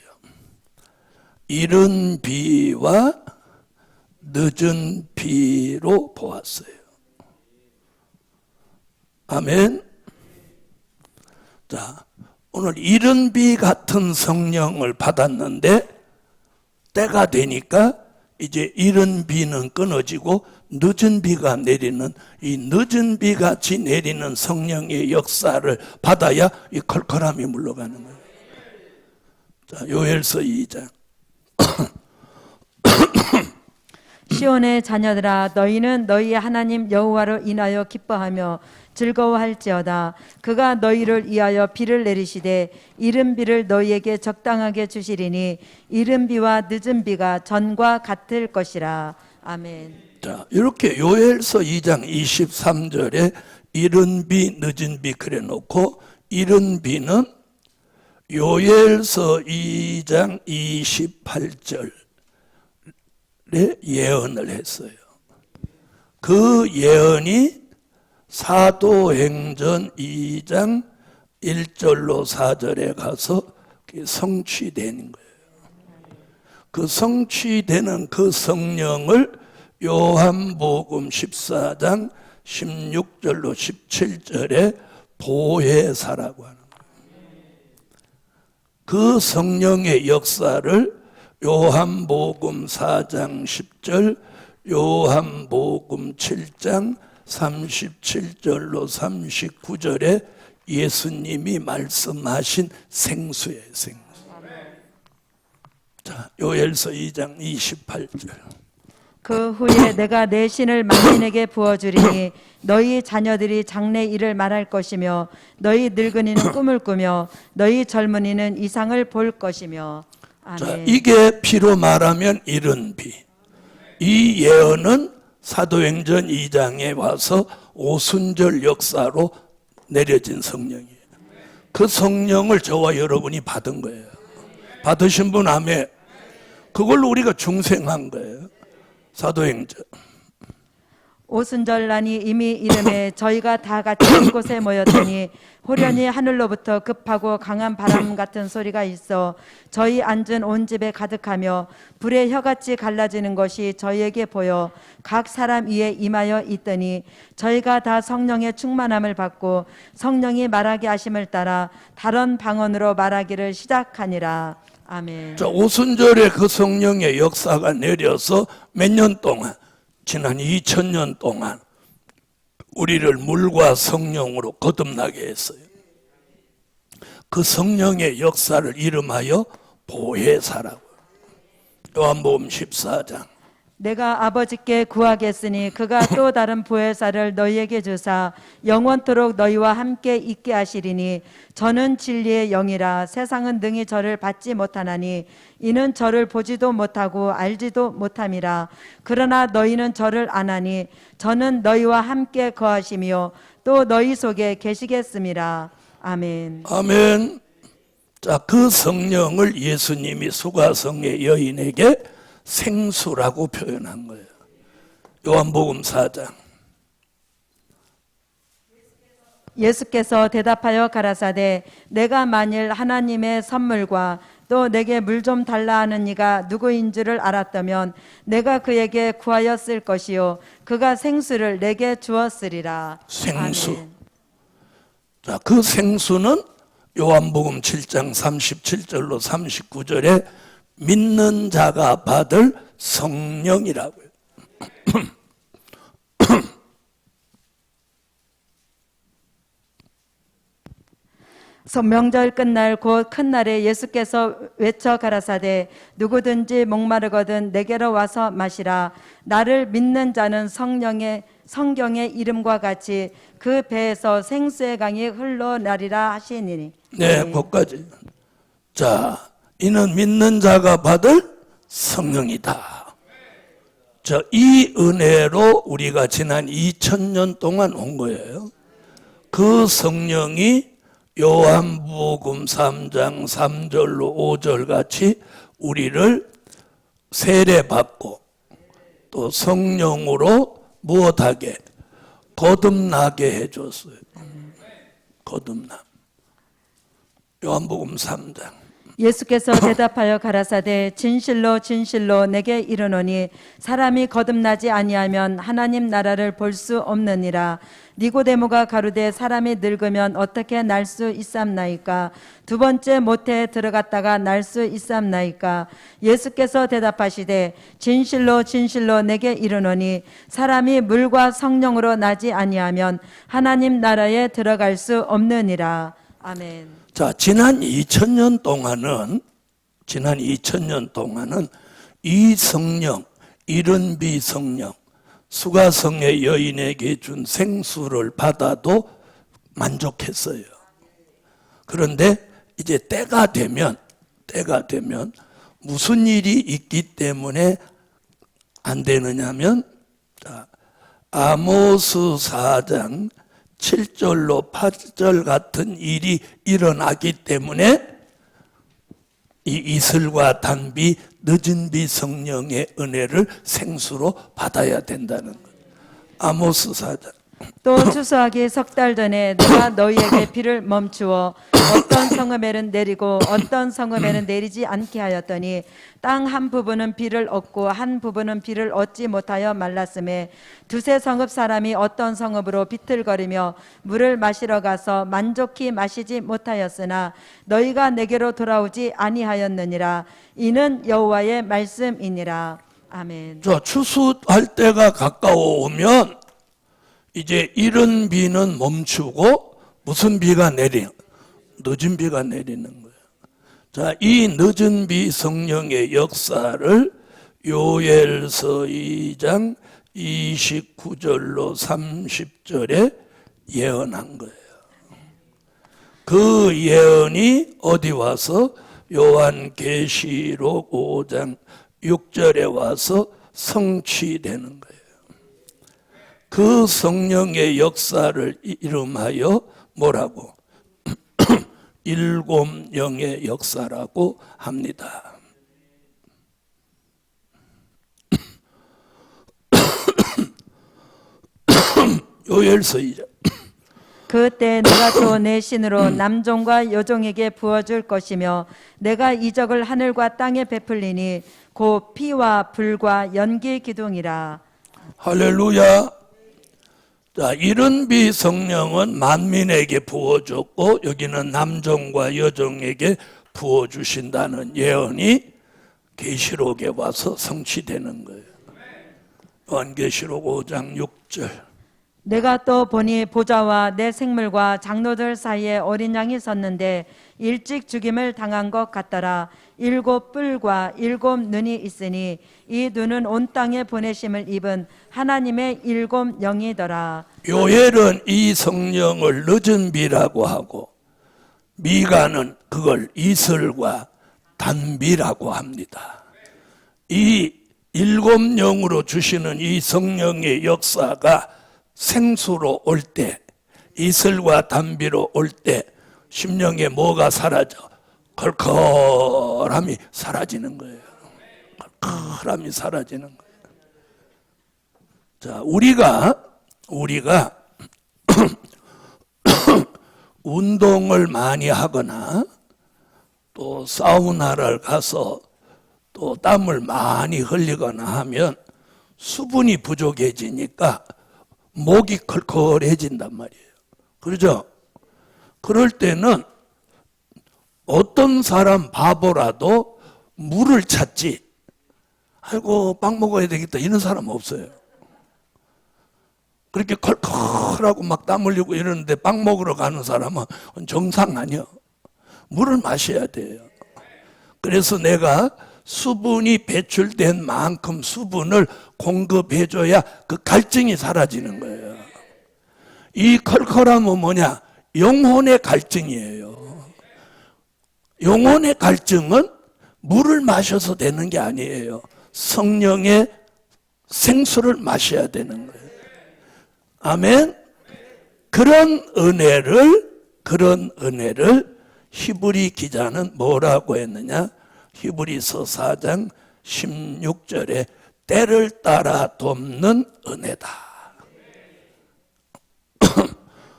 이른 비와 늦은 비로 보았어요. 아멘. 자, 오늘 이른 비 같은 성령을 받았는데 때가 되니까 이제 이른 비는 끊어지고 늦은 비가 내리는 이 늦은 비 같이 내리는 성령의 역사를 받아야 이 컬컬함이 물러가는 거예요. 자, 요엘서 2장. 시온의 자녀들아 너희는 너희의 하나님 여호와로 인하여 기뻐하며 즐거워할지어다. 그가 너희를 위하여 비를 내리시되 이른 비를 너희에게 적당하게 주시리니 이른 비와 늦은 비가 전과 같을 것이라. 아멘. 자, 이렇게 요엘서 2장 23절에 이른 비 늦은 비 그래 놓고 이른 비는 요엘서 2장 28절에 예언을 했어요. 그 예언이 사도행전 2장 1절로 4절에 가서 성취된 거예요. 그 성취되는 그 성령을 요한복음 14장 16절로 17절에 보혜사라고 하는 거예요. 그 성령의 역사를 요한복음 4장 10절, 요한복음 7장 37절로 39절에 예수님이 말씀하신 생수예요, 생수. 자, 요엘서 2장 28절. 그 후에 내가 내 신을 만민에게 부어주리니 너희 자녀들이 장래 일을 말할 것이며 너희 늙은이는 꿈을 꾸며 너희 젊은이는 이상을 볼 것이며. 아멘. 자, 이게 비로 말하면 이른 비. 이 예언은 사도행전 2장에 와서 오순절 역사로 내려진 성령이에요. 그 성령을 저와 여러분이 받은 거예요. 받으신 분 아멘. 그걸로 우리가 중생한 거예요. 사도행전. 오순절날이 이미 이름에 저희가 다 같이 한 곳에 모였더니 호련히 하늘로부터 급하고 강한 바람 같은 소리가 있어 저희 앉은 온 집에 가득하며 불의 혀같이 갈라지는 것이 저희에게 보여 각 사람 위에 임하여 있더니 저희가 다 성령의 충만함을 받고 성령이 말하게 하심을 따라 다른 방언으로 말하기를 시작하니라. 아멘. 자, 오순절에 그 성령의 역사가 내려서 몇 년 동안, 지난 2000년 동안 우리를 물과 성령으로 거듭나게 했어요. 그 성령의 역사를 이름하여 보혜사라고. 요한복음 14장. 내가 아버지께 구하겠으니 그가 또 다른 보혜사를 너희에게 주사 영원토록 너희와 함께 있게 하시리니 저는 진리의 영이라 세상은 능히 저를 받지 못하나니 이는 저를 보지도 못하고 알지도 못함이라. 그러나 너희는 저를 아나니 저는 너희와 함께 거하시며 또 너희 속에 계시겠음이라. 아멘. 아멘. 자, 그 성령을 예수님이 수가성의 여인에게 생수라고 표현한 거예요. 요한복음 4장. 예수께서 대답하여 가라사대 내가 만일 하나님의 선물과 또 내게 물 좀 달라 하는 이가 누구인 줄을 알았다면 내가 그에게 구하였을 것이요 그가 생수를 내게 주었으리라. 생수. 아멘. 자, 그 생수는 요한복음 7장 37절로 39절에 믿는 자가 받을 성령이라고요. 명절 끝날 곧 큰 날에 예수께서 외쳐 가라사대 누구든지 목마르거든 내게로 와서 마시라. 나를 믿는 자는 성경의 이름과 같이 그 배에서 생수의 강이 흘러나리라 하시니. 네, 거기까지. 자, 이는 믿는 자가 받을 성령이다. 자, 이 은혜로 우리가 지난 2000년 동안 온 거예요. 그 성령이 요한복음 3장 3절로 5절 같이 우리를 세례받고 또 성령으로 무엇하게? 거듭나게 해줬어요. 거듭남. 요한복음 3장. 예수께서 대답하여 가라사대 진실로 진실로 내게 이르노니 사람이 거듭나지 아니하면 하나님 나라를 볼 수 없느니라. 니고데모가 가로되 사람이 늙으면 어떻게 날 수 있삼나이까? 두 번째 모태에 들어갔다가 날 수 있삼나이까? 예수께서 대답하시되 진실로 진실로 내게 이르노니 사람이 물과 성령으로 나지 아니하면 하나님 나라에 들어갈 수 없느니라. 아멘. 자, 지난 2000년 동안은 이 성령, 이른비 성령, 수가성의 여인에게 준 생수를 받아도 만족했어요. 그런데 이제 때가 되면 무슨 일이 있기 때문에 안 되느냐면, 아모스 4장 7절로 8절 같은 일이 일어나기 때문에 이 이슬과 단비, 늦은 비 성령의 은혜를 생수로 받아야 된다는 거예요. 아모스 4장. 또 추수하기 석 달 전에 내가 너희에게 비를 멈추어 어떤 성읍에는 내리고 어떤 성읍에는 내리지 않게 하였더니 땅 한 부분은 비를 얻고 한 부분은 비를 얻지 못하여 말랐음에 두세 성읍 사람이 어떤 성읍으로 비틀거리며 물을 마시러 가서 만족히 마시지 못하였으나 너희가 내게로 돌아오지 아니하였느니라. 이는 여호와의 말씀이니라. 아멘. 자, 추수할 때가 가까워오면 이제 이른 비는 멈추고 무슨 비가 내려? 늦은 비가 내리는 거예요. 자, 이 늦은 비 성령의 역사를 요엘서 2장 29절로 30절에 예언한 거예요. 그 예언이 어디 와서 요한계시록 5장 6절에 와서 성취되는 거예요. 그 성령의 역사를 이름하여 뭐라고? 일곱 영의 역사라고 합니다. 요엘서 2장. 그때 내가 또 내 신으로 남종과 여종에게 부어줄 것이며 내가 이적을 하늘과 땅에 베풀리니 곧 피와 불과 연기 기둥이라. 할렐루야. 자, 이른 비 성령은 만민에게 부어줬고 여기는 남종과 여종에게 부어주신다는 예언이 계시록에 와서 성취되는 거예요. 요한계시록 5장 6절. 내가 또 보니 보좌와 내 생물과 장로들 사이에 어린 양이 섰는데 일찍 죽임을 당한 것 같더라. 7 뿔과 7 눈이 있으니 이 눈은 온 땅에 보내심을 입은 하나님의 7 영이더라. 요엘은 이 성령을 늦은 비라고 하고 미가는 그걸 이슬과 단비라고 합니다. 이 7 영으로 주시는 이 성령의 역사가 생수로 올 때, 이슬과 단비로 올 때 심령에 뭐가 사라져? 컬컬함이 사라지는 거예요. 컬컬함이 사라지는 거예요. 자, 우리가 운동을 많이 하거나 또 사우나를 가서 또 땀을 많이 흘리거나 하면 수분이 부족해지니까 목이 컬컬해진단 말이에요. 그렇죠? 그럴 때는 어떤 사람 바보라도 물을 찾지. 아이고, 빵 먹어야 되겠다. 이런 사람 없어요. 그렇게 컬컬하고 막 땀 흘리고 이러는데 빵 먹으러 가는 사람은 정상 아니야. 물을 마셔야 돼요. 그래서 내가 수분이 배출된 만큼 수분을 공급해줘야 그 갈증이 사라지는 거예요. 이 컬컬함은 뭐냐? 영혼의 갈증이에요. 영혼의 갈증은 물을 마셔서 되는 게 아니에요. 성령의 생수를 마셔야 되는 거예요. 아멘. 그런 은혜를 히브리 기자는 뭐라고 했느냐? 히브리서 4장 16절에 때를 따라 돕는 은혜다.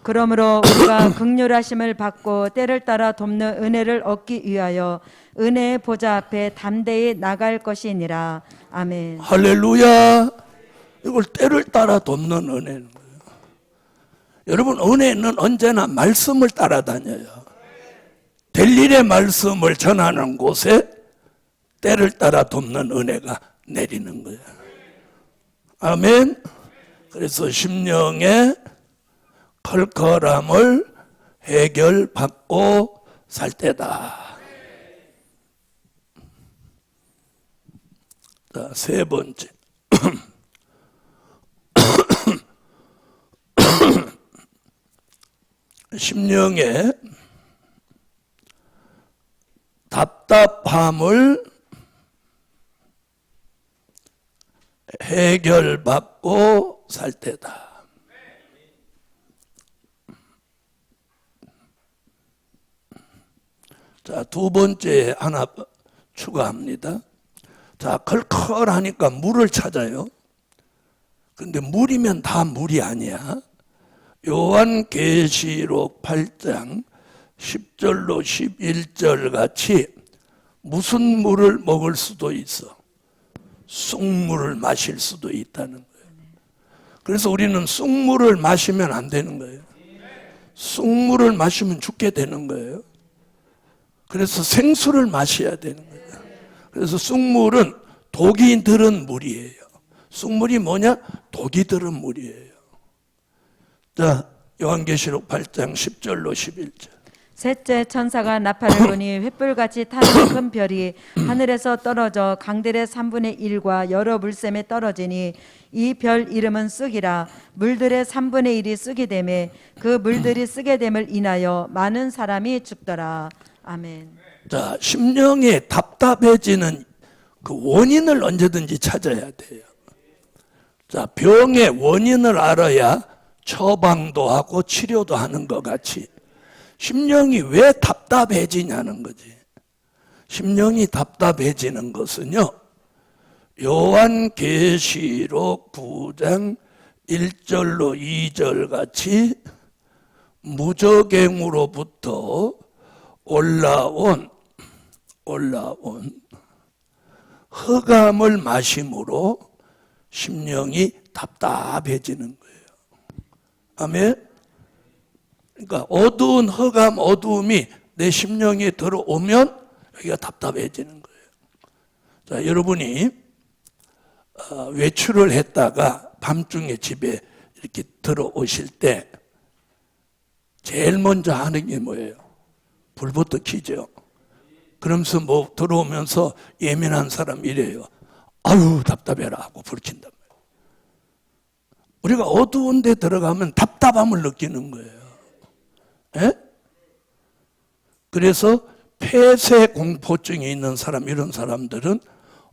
그러므로 우리가 긍휼하심을 받고 때를 따라 돕는 은혜를 얻기 위하여 은혜의 보좌 앞에 담대히 나갈 것이니라. 아멘. 할렐루야. 이걸 때를 따라 돕는 은혜는 거예요. 여러분, 은혜는 언제나 말씀을 따라다녀요. 될 일의 말씀을 전하는 곳에 때를 따라 돕는 은혜가 내리는 거예요. 아멘. 그래서 심령의 컬컬함을 해결받고 살 때다. 자, 세 번째. 심령의 답답함을 해결받고 살 때다. 자, 두 번째 하나 추가합니다. 자, 컬컬하니까 물을 찾아요. 근데 물이면 다 물이 아니야. 요한계시록 8장 10절로 11절 같이 무슨 물을 먹을 수도 있어. 쑥물을 마실 수도 있다는 거예요. 그래서 우리는 쑥물을 마시면 안 되는 거예요. 쑥물을 마시면 죽게 되는 거예요. 그래서 생수를 마셔야 되는 거예요. 그래서 쑥물은 독이 들은 물이에요. 쑥물이 뭐냐? 독이 들은 물이에요. 자, 요한계시록 8장 10절로 11절. 셋째 천사가 나팔을 부니 횃불같이 타는 큰 별이 하늘에서 떨어져 강들의 3분의 1과 여러 물샘에 떨어지니 이 별 이름은 쑥이라. 물들의 3분의 1이 쑥이 되매 그 물들이 쓰게 됨을 인하여 많은 사람이 죽더라. 아멘. 자, 심령이 답답해지는 그 원인을 언제든지 찾아야 돼요. 자, 병의 원인을 알아야 처방도 하고 치료도 하는 것 같이 심령이 왜 답답해지냐는 거지. 심령이 답답해지는 것은요, 요한계시록 9장 1절로 2절 같이 무저갱으로부터 올라온 흑암을 마심으로 심령이 답답해지는 거예요. 아멘. 그러니까 어두운 흑암, 어두움이 내 심령에 들어오면 여기가 답답해지는 거예요. 자, 여러분이 외출을 했다가 밤중에 집에 이렇게 들어오실 때 제일 먼저 하는 게 뭐예요? 불부터 켜죠. 그러면서 뭐 들어오면서 예민한 사람 이래요. 아유, 답답해라 하고 불 킨단 말이에요. 우리가 어두운 데 들어가면 답답함을 느끼는 거예요. 예? 그래서 폐쇄 공포증이 있는 사람, 이런 사람들은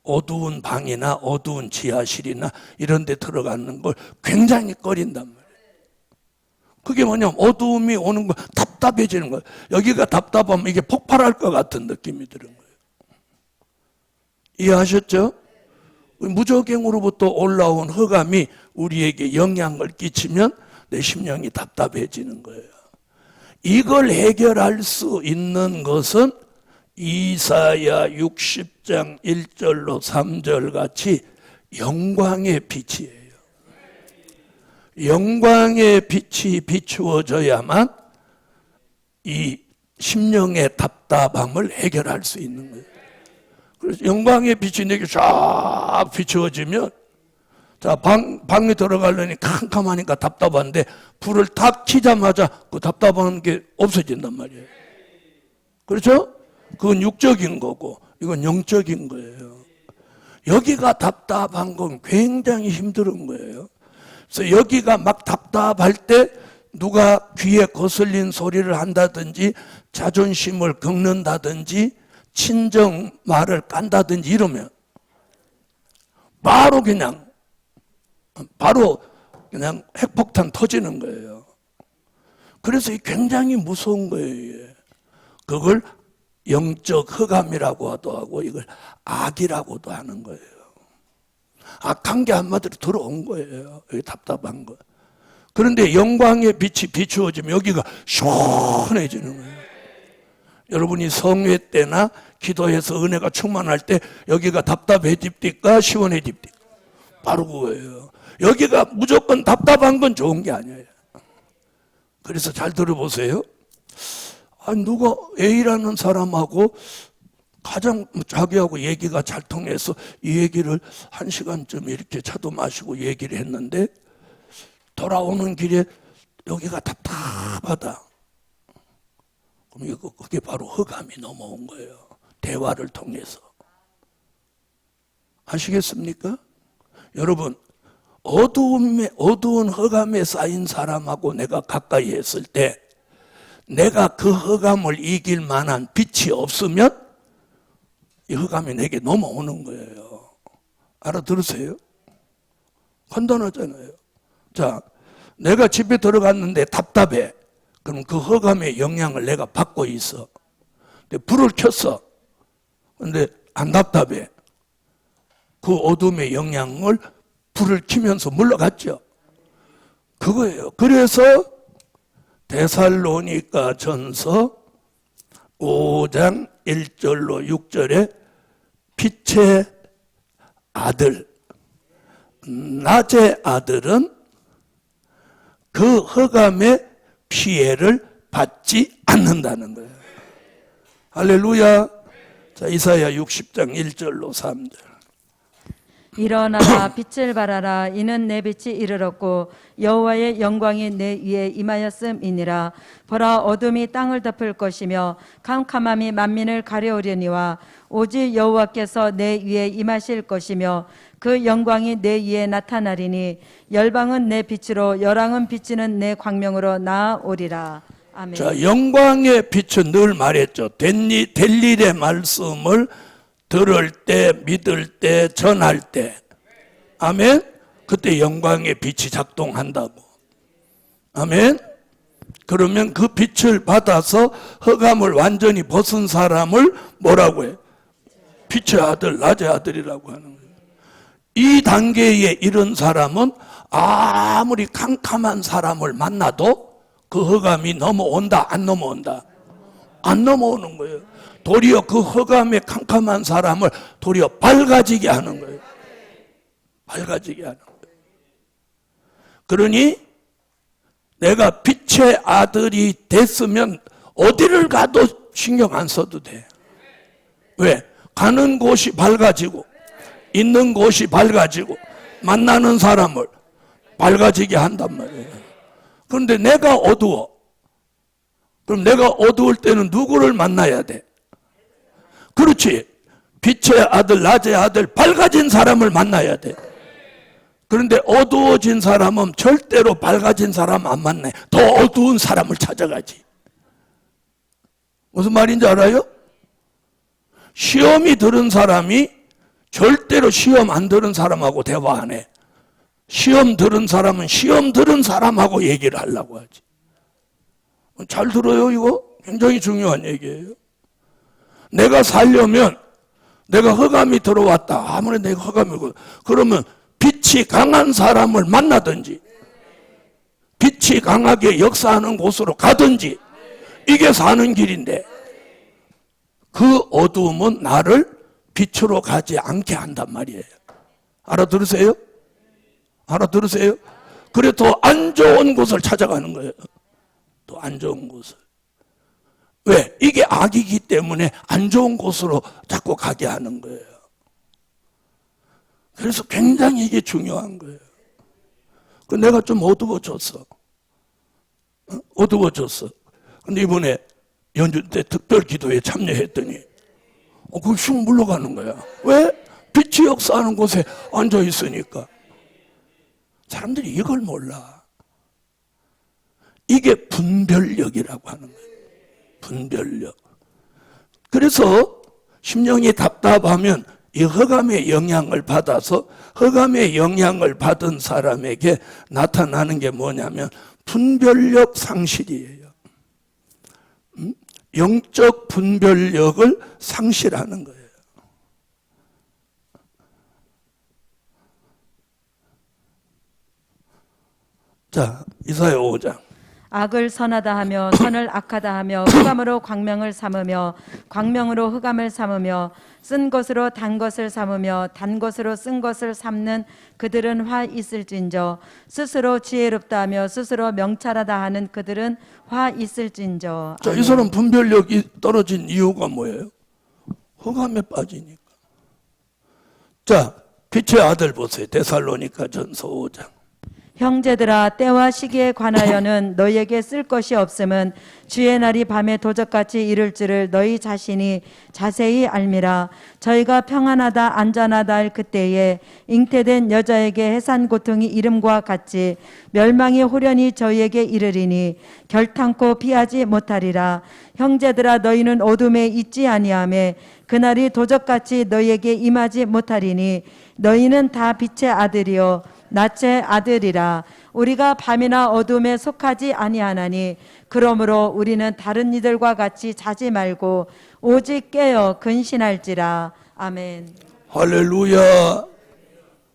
어두운 방이나 어두운 지하실이나 이런 데 들어가는 걸 굉장히 꺼린단 말이에요. 그게 뭐냐면 어두움이 오는 거, 답답해지는 거예요. 여기가 답답하면 이게 폭발할 것 같은 느낌이 드는 거예요. 이해하셨죠? 무저갱으로부터 올라온 흑암이 우리에게 영향을 끼치면 내 심령이 답답해지는 거예요. 이걸 해결할 수 있는 것은 이사야 60장 1절로 3절 같이 영광의 빛이에요. 영광의 빛이 비추어져야만 이 심령의 답답함을 해결할 수 있는 거예요. 그래서 영광의 빛이 내게 쫙 비추어지면, 자, 방에 들어가려니 캄캄하니까 답답한데 불을 탁 켜자마자 그 답답한 게 없어진단 말이에요. 그렇죠? 그건 육적인 거고 이건 영적인 거예요. 여기가 답답한 건 굉장히 힘든 거예요. 그래서 여기가 막 답답할 때 누가 귀에 거슬린 소리를 한다든지 자존심을 긁는다든지 친정 말을 깐다든지 이러면 바로 그냥 핵폭탄 터지는 거예요. 그래서 굉장히 무서운 거예요. 그걸 영적 흑암이라고 하고 이걸 악이라고도 하는 거예요. 악한 게 한마디로 들어온 거예요. 여기 답답한 거. 그런데 영광의 빛이 비추어지면 여기가 시원해지는 거예요. 여러분이 성회 때나 기도해서 은혜가 충만할 때 여기가 답답해집니까? 시원해집니까? 바로 그거예요. 여기가 무조건 답답한 건 좋은 게 아니에요. 그래서 잘 들어보세요. 누가 A라는 사람하고 가장 자기하고 얘기가 잘 통해서 이 얘기를 1시간쯤 이렇게 차도 마시고 얘기를 했는데 돌아오는 길에 여기가 답답하다. 그럼 그게 바로 흑암이 넘어온 거예요. 대화를 통해서. 아시겠습니까? 여러분, 어두운 흑암에 쌓인 사람하고 내가 가까이 했을 때 내가 그 흑암을 이길 만한 빛이 없으면 이 흑암이 내게 넘어오는 거예요. 알아들으세요? 간단하잖아요. 자, 내가 집에 들어갔는데 답답해. 그럼 그 흑암의 영향을 내가 받고 있어. 근데 불을 켰어. 근데 안 답답해. 그 어둠의 영향을 불을 켜면서 물러갔죠. 그거예요. 그래서 데살로니가 전서 5장 1절로 6절에 빛의 아들, 낮의 아들은 그 흑암의 피해를 받지 않는다는 거예요. 할렐루야. 자, 이사야 60장 1절로 3절. 일어나라 빛을 발하라 이는 내 빛이 이르렀고 여호와의 영광이 내 위에 임하였음이니라. 보라 어둠이 땅을 덮을 것이며 캄캄함이 만민을 가려우려니와 오직 여호와께서 내 위에 임하실 것이며 그 영광이 내 위에 나타나리니 열방은 내 빛으로 열왕은 비치는 내 광명으로 나아오리라. 아멘. 자, 영광의 빛은 늘 말했죠. 될 일의 말씀을 들을 때, 믿을 때, 전할 때. 아멘. 그때 영광의 빛이 작동한다고. 아멘. 그러면 그 빛을 받아서 흑암을 완전히 벗은 사람을 뭐라고 해요? 빛의 아들, 낮의 아들이라고 하는 거예요. 이 단계에 이른 사람은 아무리 캄캄한 사람을 만나도 그 흑암이 넘어온다, 안 넘어온다? 안 넘어오는 거예요. 도리어 그 흑암에 캄캄한 사람을 도리어 밝아지게 하는 거예요. 밝아지게 하는 거예요. 그러니 내가 빛의 아들이 됐으면 어디를 가도 신경 안 써도 돼. 왜? 가는 곳이 밝아지고 있는 곳이 밝아지고 만나는 사람을 밝아지게 한단 말이에요. 그런데 내가 어두워. 그럼 내가 어두울 때는 누구를 만나야 돼? 그렇지. 빛의 아들, 낮의 아들, 밝아진 사람을 만나야 돼. 그런데 어두워진 사람은 절대로 밝아진 사람 안 만나요. 더 어두운 사람을 찾아가지. 무슨 말인지 알아요? 시험이 들은 사람이 절대로 시험 안 들은 사람하고 대화 안 해. 시험 들은 사람은 시험 들은 사람하고 얘기를 하려고 하지. 잘 들어요, 이거? 굉장히 중요한 얘기예요. 내가 살려면 내가 흑암이 들어왔다. 아무리 내가 흑암이고 그러면 빛이 강한 사람을 만나든지 빛이 강하게 역사하는 곳으로 가든지 이게 사는 길인데 그 어두움은 나를 빛으로 가지 않게 한단 말이에요. 알아들으세요? 알아들으세요? 그래 더 안 좋은 곳을 찾아가는 거예요. 더 안 좋은 곳을. 왜? 이게 악이기 때문에 안 좋은 곳으로 자꾸 가게 하는 거예요. 그래서 굉장히 이게 중요한 거예요. 내가 좀 어두워졌어. 어두워졌어. 근데 이번에 연주 때 특별 기도에 참여했더니 그거 쑥 물러가는 거야. 왜? 빛이 역사하는 곳에 앉아 있으니까. 사람들이 이걸 몰라. 이게 분별력이라고 하는 거예요. 분별력. 그래서 심령이 답답하면 이 흑암의 영향을 받아서 흑암의 영향을 받은 사람에게 나타나는 게 뭐냐면 분별력 상실이에요. 영적 분별력을 상실하는 거예요. 자, 이사야 5장. 악을 선하다 하며 선을 악하다 하며 흑암으로 광명을 삼으며 광명으로 흑암을 삼으며 쓴 것으로 단 것을 삼으며 단 것으로 쓴 것을 삼는 그들은 화 있을진저 스스로 지혜롭다 하며 스스로 명찰하다 하는 그들은 화 있을진저. 자, 이 사람 분별력이 떨어진 이유가 뭐예요? 흑암에 빠지니까. 자, 빛의 아들 보세요. 데살로니가 전서 5장. 형제들아 때와 시기에 관하여는 너희에게 쓸 것이 없음은 주의 날이 밤에 도적같이 이를 줄을 너희 자신이 자세히 알미라. 저희가 평안하다 안전하다 할 그때에 잉태된 여자에게 해산 고통이 이름과 같이 멸망이 호련히 저희에게 이르리니 결탄코 피하지 못하리라. 형제들아 너희는 어둠에 있지 아니하매 그날이 도적같이 너희에게 임하지 못하리니 너희는 다 빛의 아들이요 낯의 아들이라. 우리가 밤이나 어둠에 속하지 아니하나니 그러므로 우리는 다른 이들과 같이 자지 말고 오직 깨어 근신할지라. 아멘. 할렐루야.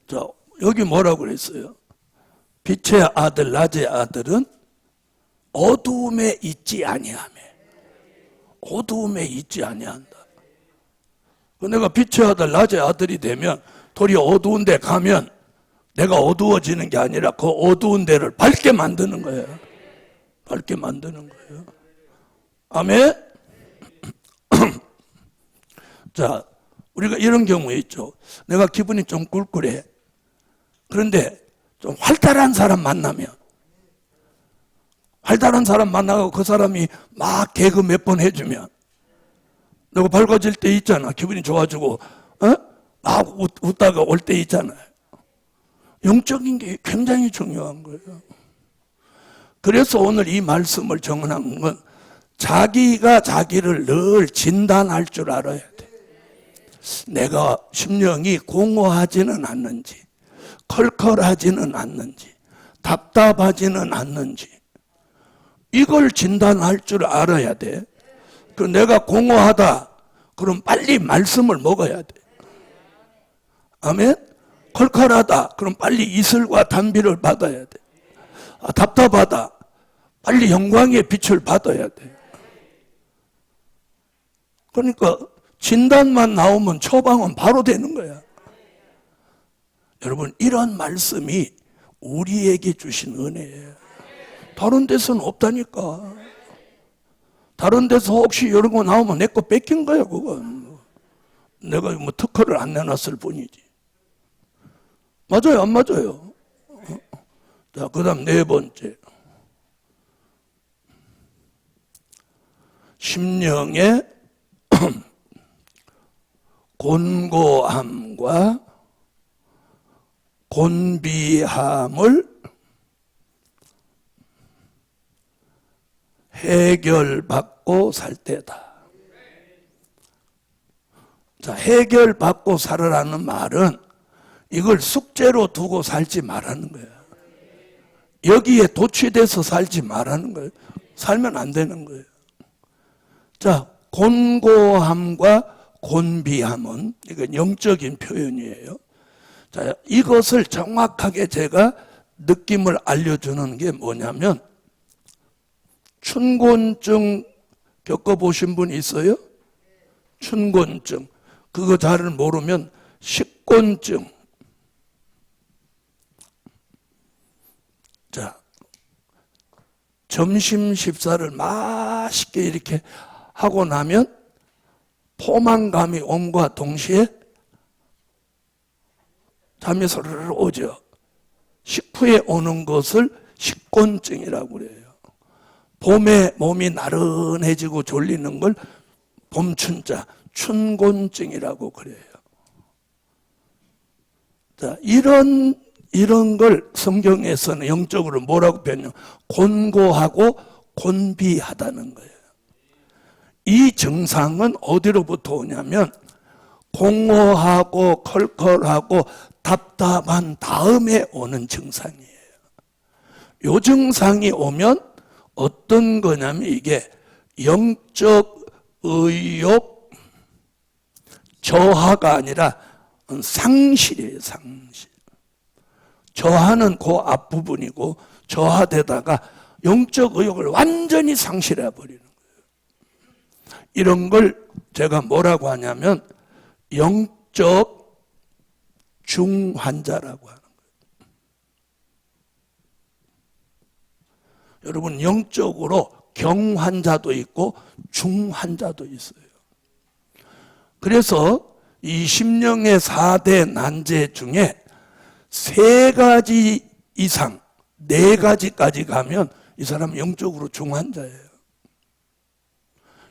자, 여기 뭐라고 그랬어요? 빛의 아들, 낮의 아들은 어두움에 있지 아니하며. 어두움에 있지 아니한다. 내가 빛의 아들, 낮의 아들이 되면 돌이 어두운 데 가면 내가 어두워지는 게 아니라 그 어두운 데를 밝게 만드는 거예요. 밝게 만드는 거예요. 아멘? 자, 우리가 이런 경우에 있죠. 내가 기분이 좀 꿀꿀해. 그런데 좀 활달한 사람 만나면, 활달한 사람 만나고 그 사람이 막 개그 몇 번 해주면 내가 밝아질 때 있잖아. 기분이 좋아지고 막 웃다가 올 때 있잖아요. 영적인 게 굉장히 중요한 거예요. 그래서 오늘 이 말씀을 정언한 건 자기가 자기를 늘 진단할 줄 알아야 돼. 내가 심령이 공허하지는 않는지, 컬컬하지는 않는지, 답답하지는 않는지, 이걸 진단할 줄 알아야 돼. 그럼 내가 공허하다, 그럼 빨리 말씀을 먹어야 돼. 아멘? 컬컬하다, 그럼 빨리 이슬과 단비를 받아야 돼. 답답하다, 빨리 영광의 빛을 받아야 돼. 그러니까 진단만 나오면 처방은 바로 되는 거야. 여러분, 이런 말씀이 우리에게 주신 은혜예요. 다른 데서는 없다니까. 다른 데서 혹시 이런 거 나오면 내 거 뺏긴 거야, 그건. 내가 뭐 특허를 안 내놨을 뿐이지. 맞아요, 안 맞아요? 자, 그 다음 네 번째. 심령의 곤고함과 곤비함을 해결받고 살 때다. 자, 해결받고 살으라는 말은 이걸 숙제로 두고 살지 말라는 거예요. 여기에 도취돼서 살지 말라는 거예요. 살면 안 되는 거예요. 자, 곤고함과 곤비함은 이건 영적인 표현이에요. 자, 이것을 정확하게 제가 느낌을 알려주는 게 뭐냐면, 춘곤증 겪어보신 분 있어요? 춘곤증. 그거 잘 모르면 식곤증. 자, 점심 식사를 맛있게 이렇게 하고 나면 포만감이 옴과 동시에 잠이 서르르 오죠. 식후에 오는 것을 식곤증이라고 그래요. 봄에 몸이 나른해지고 졸리는 걸 봄춘자, 춘곤증이라고 그래요. 자, 이런 걸 성경에서는 영적으로 뭐라고 표현해요? 곤고하고 곤비하다는 거예요. 이 증상은 어디로부터 오냐면 공허하고 컬컬하고 답답한 다음에 오는 증상이에요. 이 증상이 오면 어떤 거냐면 이게 영적 의욕 저하가 아니라 상실이에요. 상실. 저하는 그 앞부분이고 저하되다가 영적 의욕을 완전히 상실해 버리는 거예요. 이런 걸 제가 뭐라고 하냐면 영적 중환자라고 하는 거예요. 여러분, 영적으로 경환자도 있고 중환자도 있어요. 그래서 이 심령의 4대 난제 중에 3가지 이상, 4가지까지 가면 이 사람은 영적으로 중환자예요.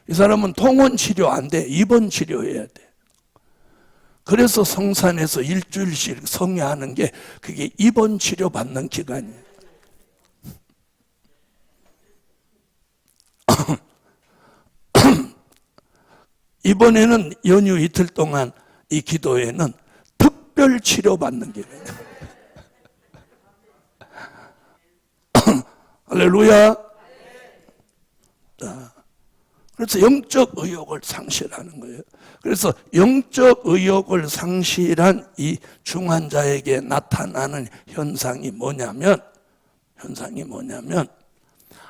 이 사람은 통원 치료 안 돼. 입원 치료해야 돼. 그래서 성산에서 일주일씩 성회하는 게 그게 입원 치료 받는 기간이에요. 이번에는 연휴 이틀 동안 이 기도회는 특별 치료 받는 기간이에요. 할렐루야. 자, 그래서 영적 의욕을 상실하는 거예요. 그래서 영적 의욕을 상실한 이 중환자에게 나타나는 현상이 뭐냐면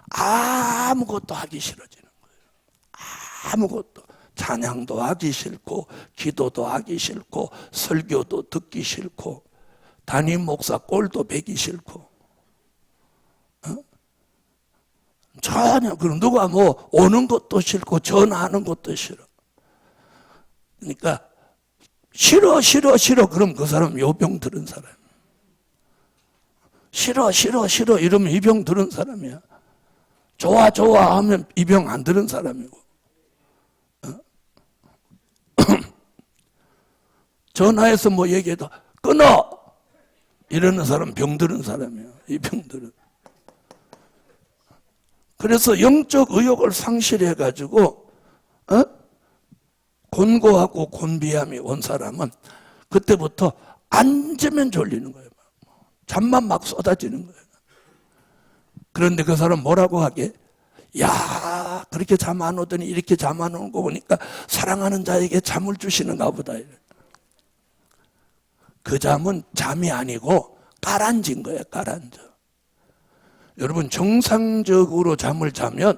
아무것도 하기 싫어지는 거예요. 아무것도. 찬양도 하기 싫고, 기도도 하기 싫고, 설교도 듣기 싫고, 담임 목사 꼴도 배기 싫고, 전혀. 그럼 누가 뭐 오는 것도 싫고 전화하는 것도 싫어. 그러니까 싫어 그럼 그 사람 요병 들은 사람. 싫어 이러면 이 병 들은 사람이야. 좋아 하면 이 병 안 들은 사람이고. 전화해서 뭐 얘기해도 끊어 이러는 사람 병 들은 사람이야. 이 병들은. 그래서 영적 의욕을 상실해가지고 곤고하고 곤비함이 온 사람은 그때부터 앉으면 졸리는 거예요. 잠만 막 쏟아지는 거예요. 그런데 그 사람 뭐라고 하게? 야, 그렇게 잠 안 오더니 이렇게 잠 안 오는 거 보니까 사랑하는 자에게 잠을 주시는가 보다. 그 잠은 잠이 아니고 가라앉은 거예요. 가라앉아. 여러분, 정상적으로 잠을 자면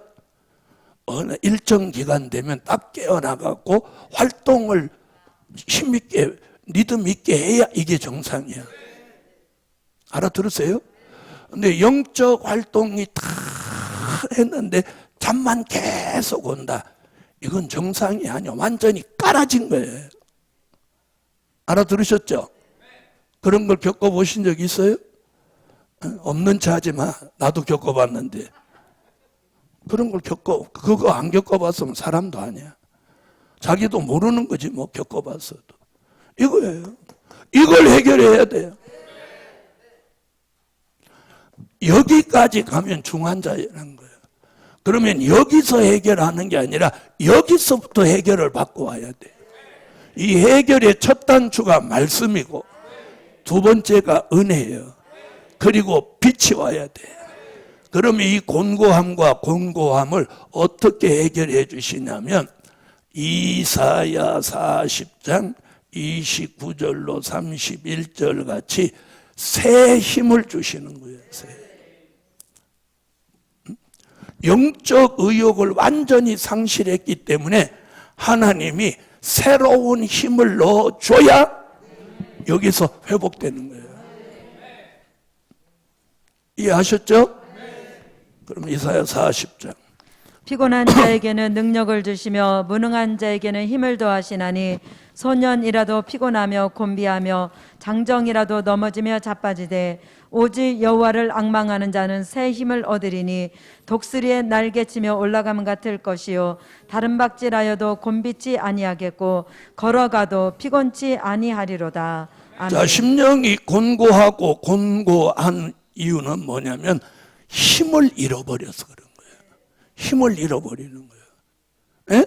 어느 일정 기간 되면 딱 깨어나갖고 활동을 힘있게 리듬 있게 해야 이게 정상이야. 알아들으세요? 근데 영적 활동이 다 했는데 잠만 계속 온다. 이건 정상이 아니야. 완전히 깔아진 거예요. 알아들으셨죠? 그런 걸 겪어보신 적 있어요? 없는 체 하지 마. 나도 겪어봤는데. 그런 걸 그거 안 겪어봤으면 사람도 아니야. 자기도 모르는 거지 뭐 겪어봤어도. 이거예요. 이걸 해결해야 돼요. 여기까지 가면 중환자라는 거예요. 그러면 여기서 해결하는 게 아니라 여기서부터 해결을 받고 와야 돼요. 이 해결의 첫 단추가 말씀이고 두 번째가 은혜예요. 그리고 빛이 와야 돼요. 그러면 이 곤고함과 곤고함을 어떻게 해결해 주시냐면 이사야 40장 29절로 31절 같이 새 힘을 주시는 거예요. 영적 의욕을 완전히 상실했기 때문에 하나님이 새로운 힘을 넣어줘야 여기서 회복되는 거예요. 이해하셨죠? 그럼 이사야 40장. 피곤한 자에게는 능력을 주시며 무능한 자에게는 힘을 더하시나니 소년이라도 피곤하며 곤비하며 장정이라도 넘어지며 자빠지되 오직 여호와를 앙망하는 자는 새 힘을 얻으리니 독수리의 날개치며 올라감 같을 것이요 다른 박질하여도 곤비지 아니하겠고 걸어가도 피곤치 아니하리로다. 아멘. 자, 심령이 곤고하고 곤고한 이유는 뭐냐면 힘을 잃어버려서 그런 거예요. 힘을 잃어버리는 거예요. 에?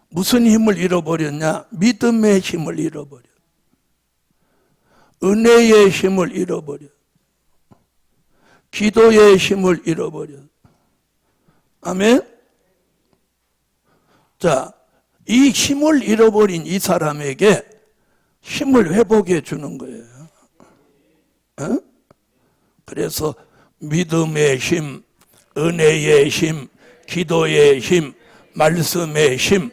무슨 힘을 잃어버렸냐? 믿음의 힘을 잃어버려. 은혜의 힘을 잃어버려. 기도의 힘을 잃어버려. 아멘? 자, 이 힘을 잃어버린 이 사람에게 힘을 회복해 주는 거예요. 어? 그래서 믿음의 힘, 은혜의 힘, 기도의 힘, 말씀의 힘,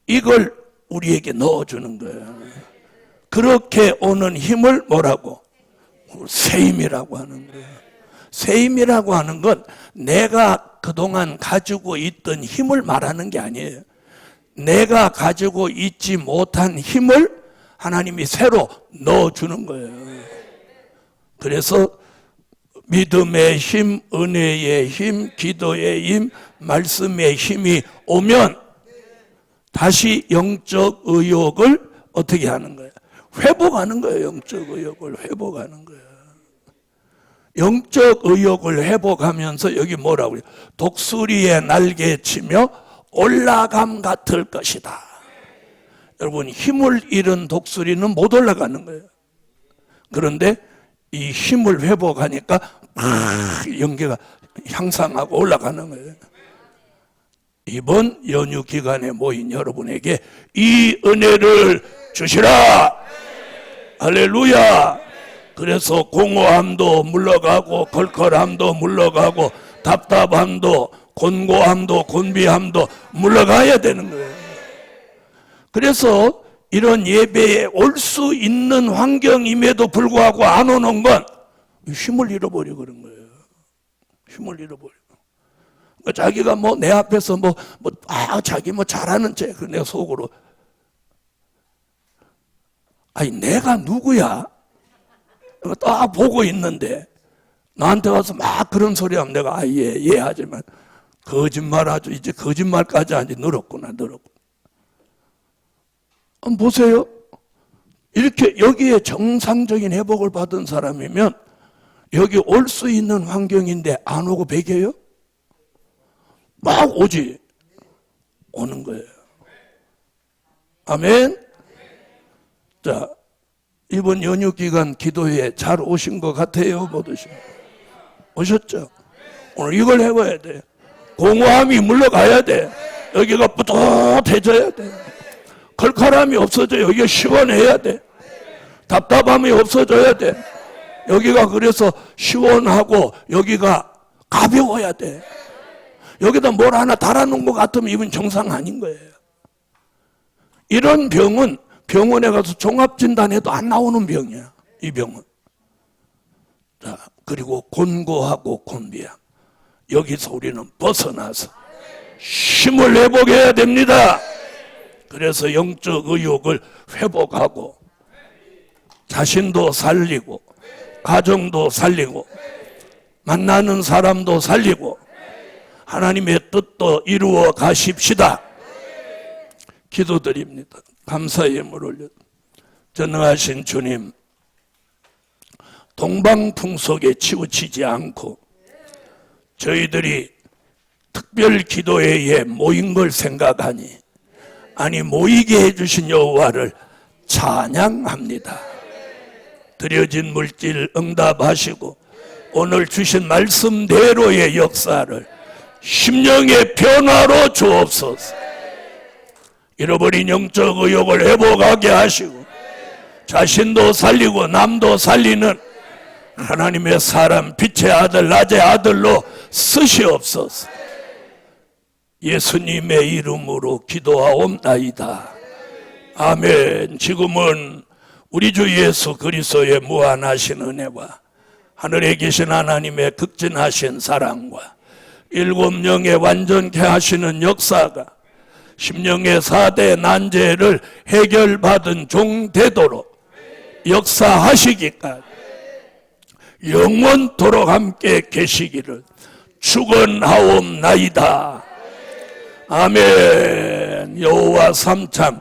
이걸 우리에게 넣어주는 거예요. 그렇게 오는 힘을 뭐라고? 새 힘이라고 하는 거예요. 새 힘이라고 하는 건 내가 그동안 가지고 있던 힘을 말하는 게 아니에요. 내가 가지고 있지 못한 힘을 하나님이 새로 넣어주는 거예요. 그래서 믿음의 힘, 은혜의 힘, 기도의 힘, 말씀의 힘이 오면 다시 영적 의욕을 어떻게 하는 거예요? 회복하는 거예요. 영적 의욕을 회복하는 거예요. 영적 의욕을 회복하면서 여기 뭐라고 그래요? 독수리의 날개치며 올라감 같을 것이다. 여러분, 힘을 잃은 독수리는 못 올라가는 거예요. 그런데 이 힘을 회복하니까 연계가 향상하고 올라가는 거예요. 이번 연휴 기간에 모인 여러분에게 이 은혜를 주시라. 할렐루야. 그래서 공허함도 물러가고 걸걸함도 물러가고 답답함도 곤고함도 곤비함도 물러가야 되는 거예요. 그래서 이런 예배에 올 수 있는 환경임에도 불구하고 안 오는 건 힘을 잃어버리고 그런 거예요. 힘을 잃어버리고. 자기가 뭐 내 앞에서 자기 잘하는 체, 내 속으로. 아니, 내가 누구야? 딱 보고 있는데, 나한테 와서 막 그런 소리 하면 내가, 예, 하지만, 거짓말 하죠. 이제 거짓말까지 하지, 늘었구나. 보세요. 이렇게 여기에 정상적인 회복을 받은 사람이면, 여기 올 수 있는 환경인데 안 오고 배겨요? 막 오지. 오는 거예요. 아멘. 자, 이번 연휴 기간 기도회에 잘 오신 것 같아요? 못 오셨죠? 오늘 이걸 해봐야 돼. 공허함이 물러가야 돼. 여기가 뿌듯해져야 돼. 걸걸함이 없어져. 여기가 시원해야 돼. 답답함이 없어져야 돼. 여기가 그래서 시원하고 여기가 가벼워야 돼. 여기다 뭘 하나 달아놓은 것 같으면 이건 정상 아닌 거예요. 이런 병은 병원에 가서 종합진단해도 안 나오는 병이야. 이 병은. 자, 그리고 곤고하고 곤비함. 여기서 우리는 벗어나서 힘을 회복해야 됩니다. 그래서 영적 의욕을 회복하고 자신도 살리고 가정도 살리고 만나는 사람도 살리고 하나님의 뜻도 이루어 가십시다. 기도드립니다. 감사의 예물 올려. 전능하신 주님, 동방풍속에 치우치지 않고 저희들이 특별 기도회에 모인 걸 생각하니 아니 모이게 해주신 여호와를 찬양합니다. 드려진 물질 응답하시고 오늘 주신 말씀대로의 역사를 심령의 변화로 주옵소서. 잃어버린 영적 의욕을 회복하게 하시고 자신도 살리고 남도 살리는 하나님의 사람 빛의 아들 낮의 아들로 쓰시옵소서. 예수님의 이름으로 기도하옵나이다. 아멘. 지금은 우리 주 예수 그리스도의 무한하신 은혜와 하늘에 계신 하나님의 극진하신 사랑과 일곱 영의 완전케 하시는 역사가 심령의 4대 난제를 해결받은 종 되도록 역사하시기까지 영원토록 함께 계시기를 축원하옵나이다. 아멘. 여호와 삼참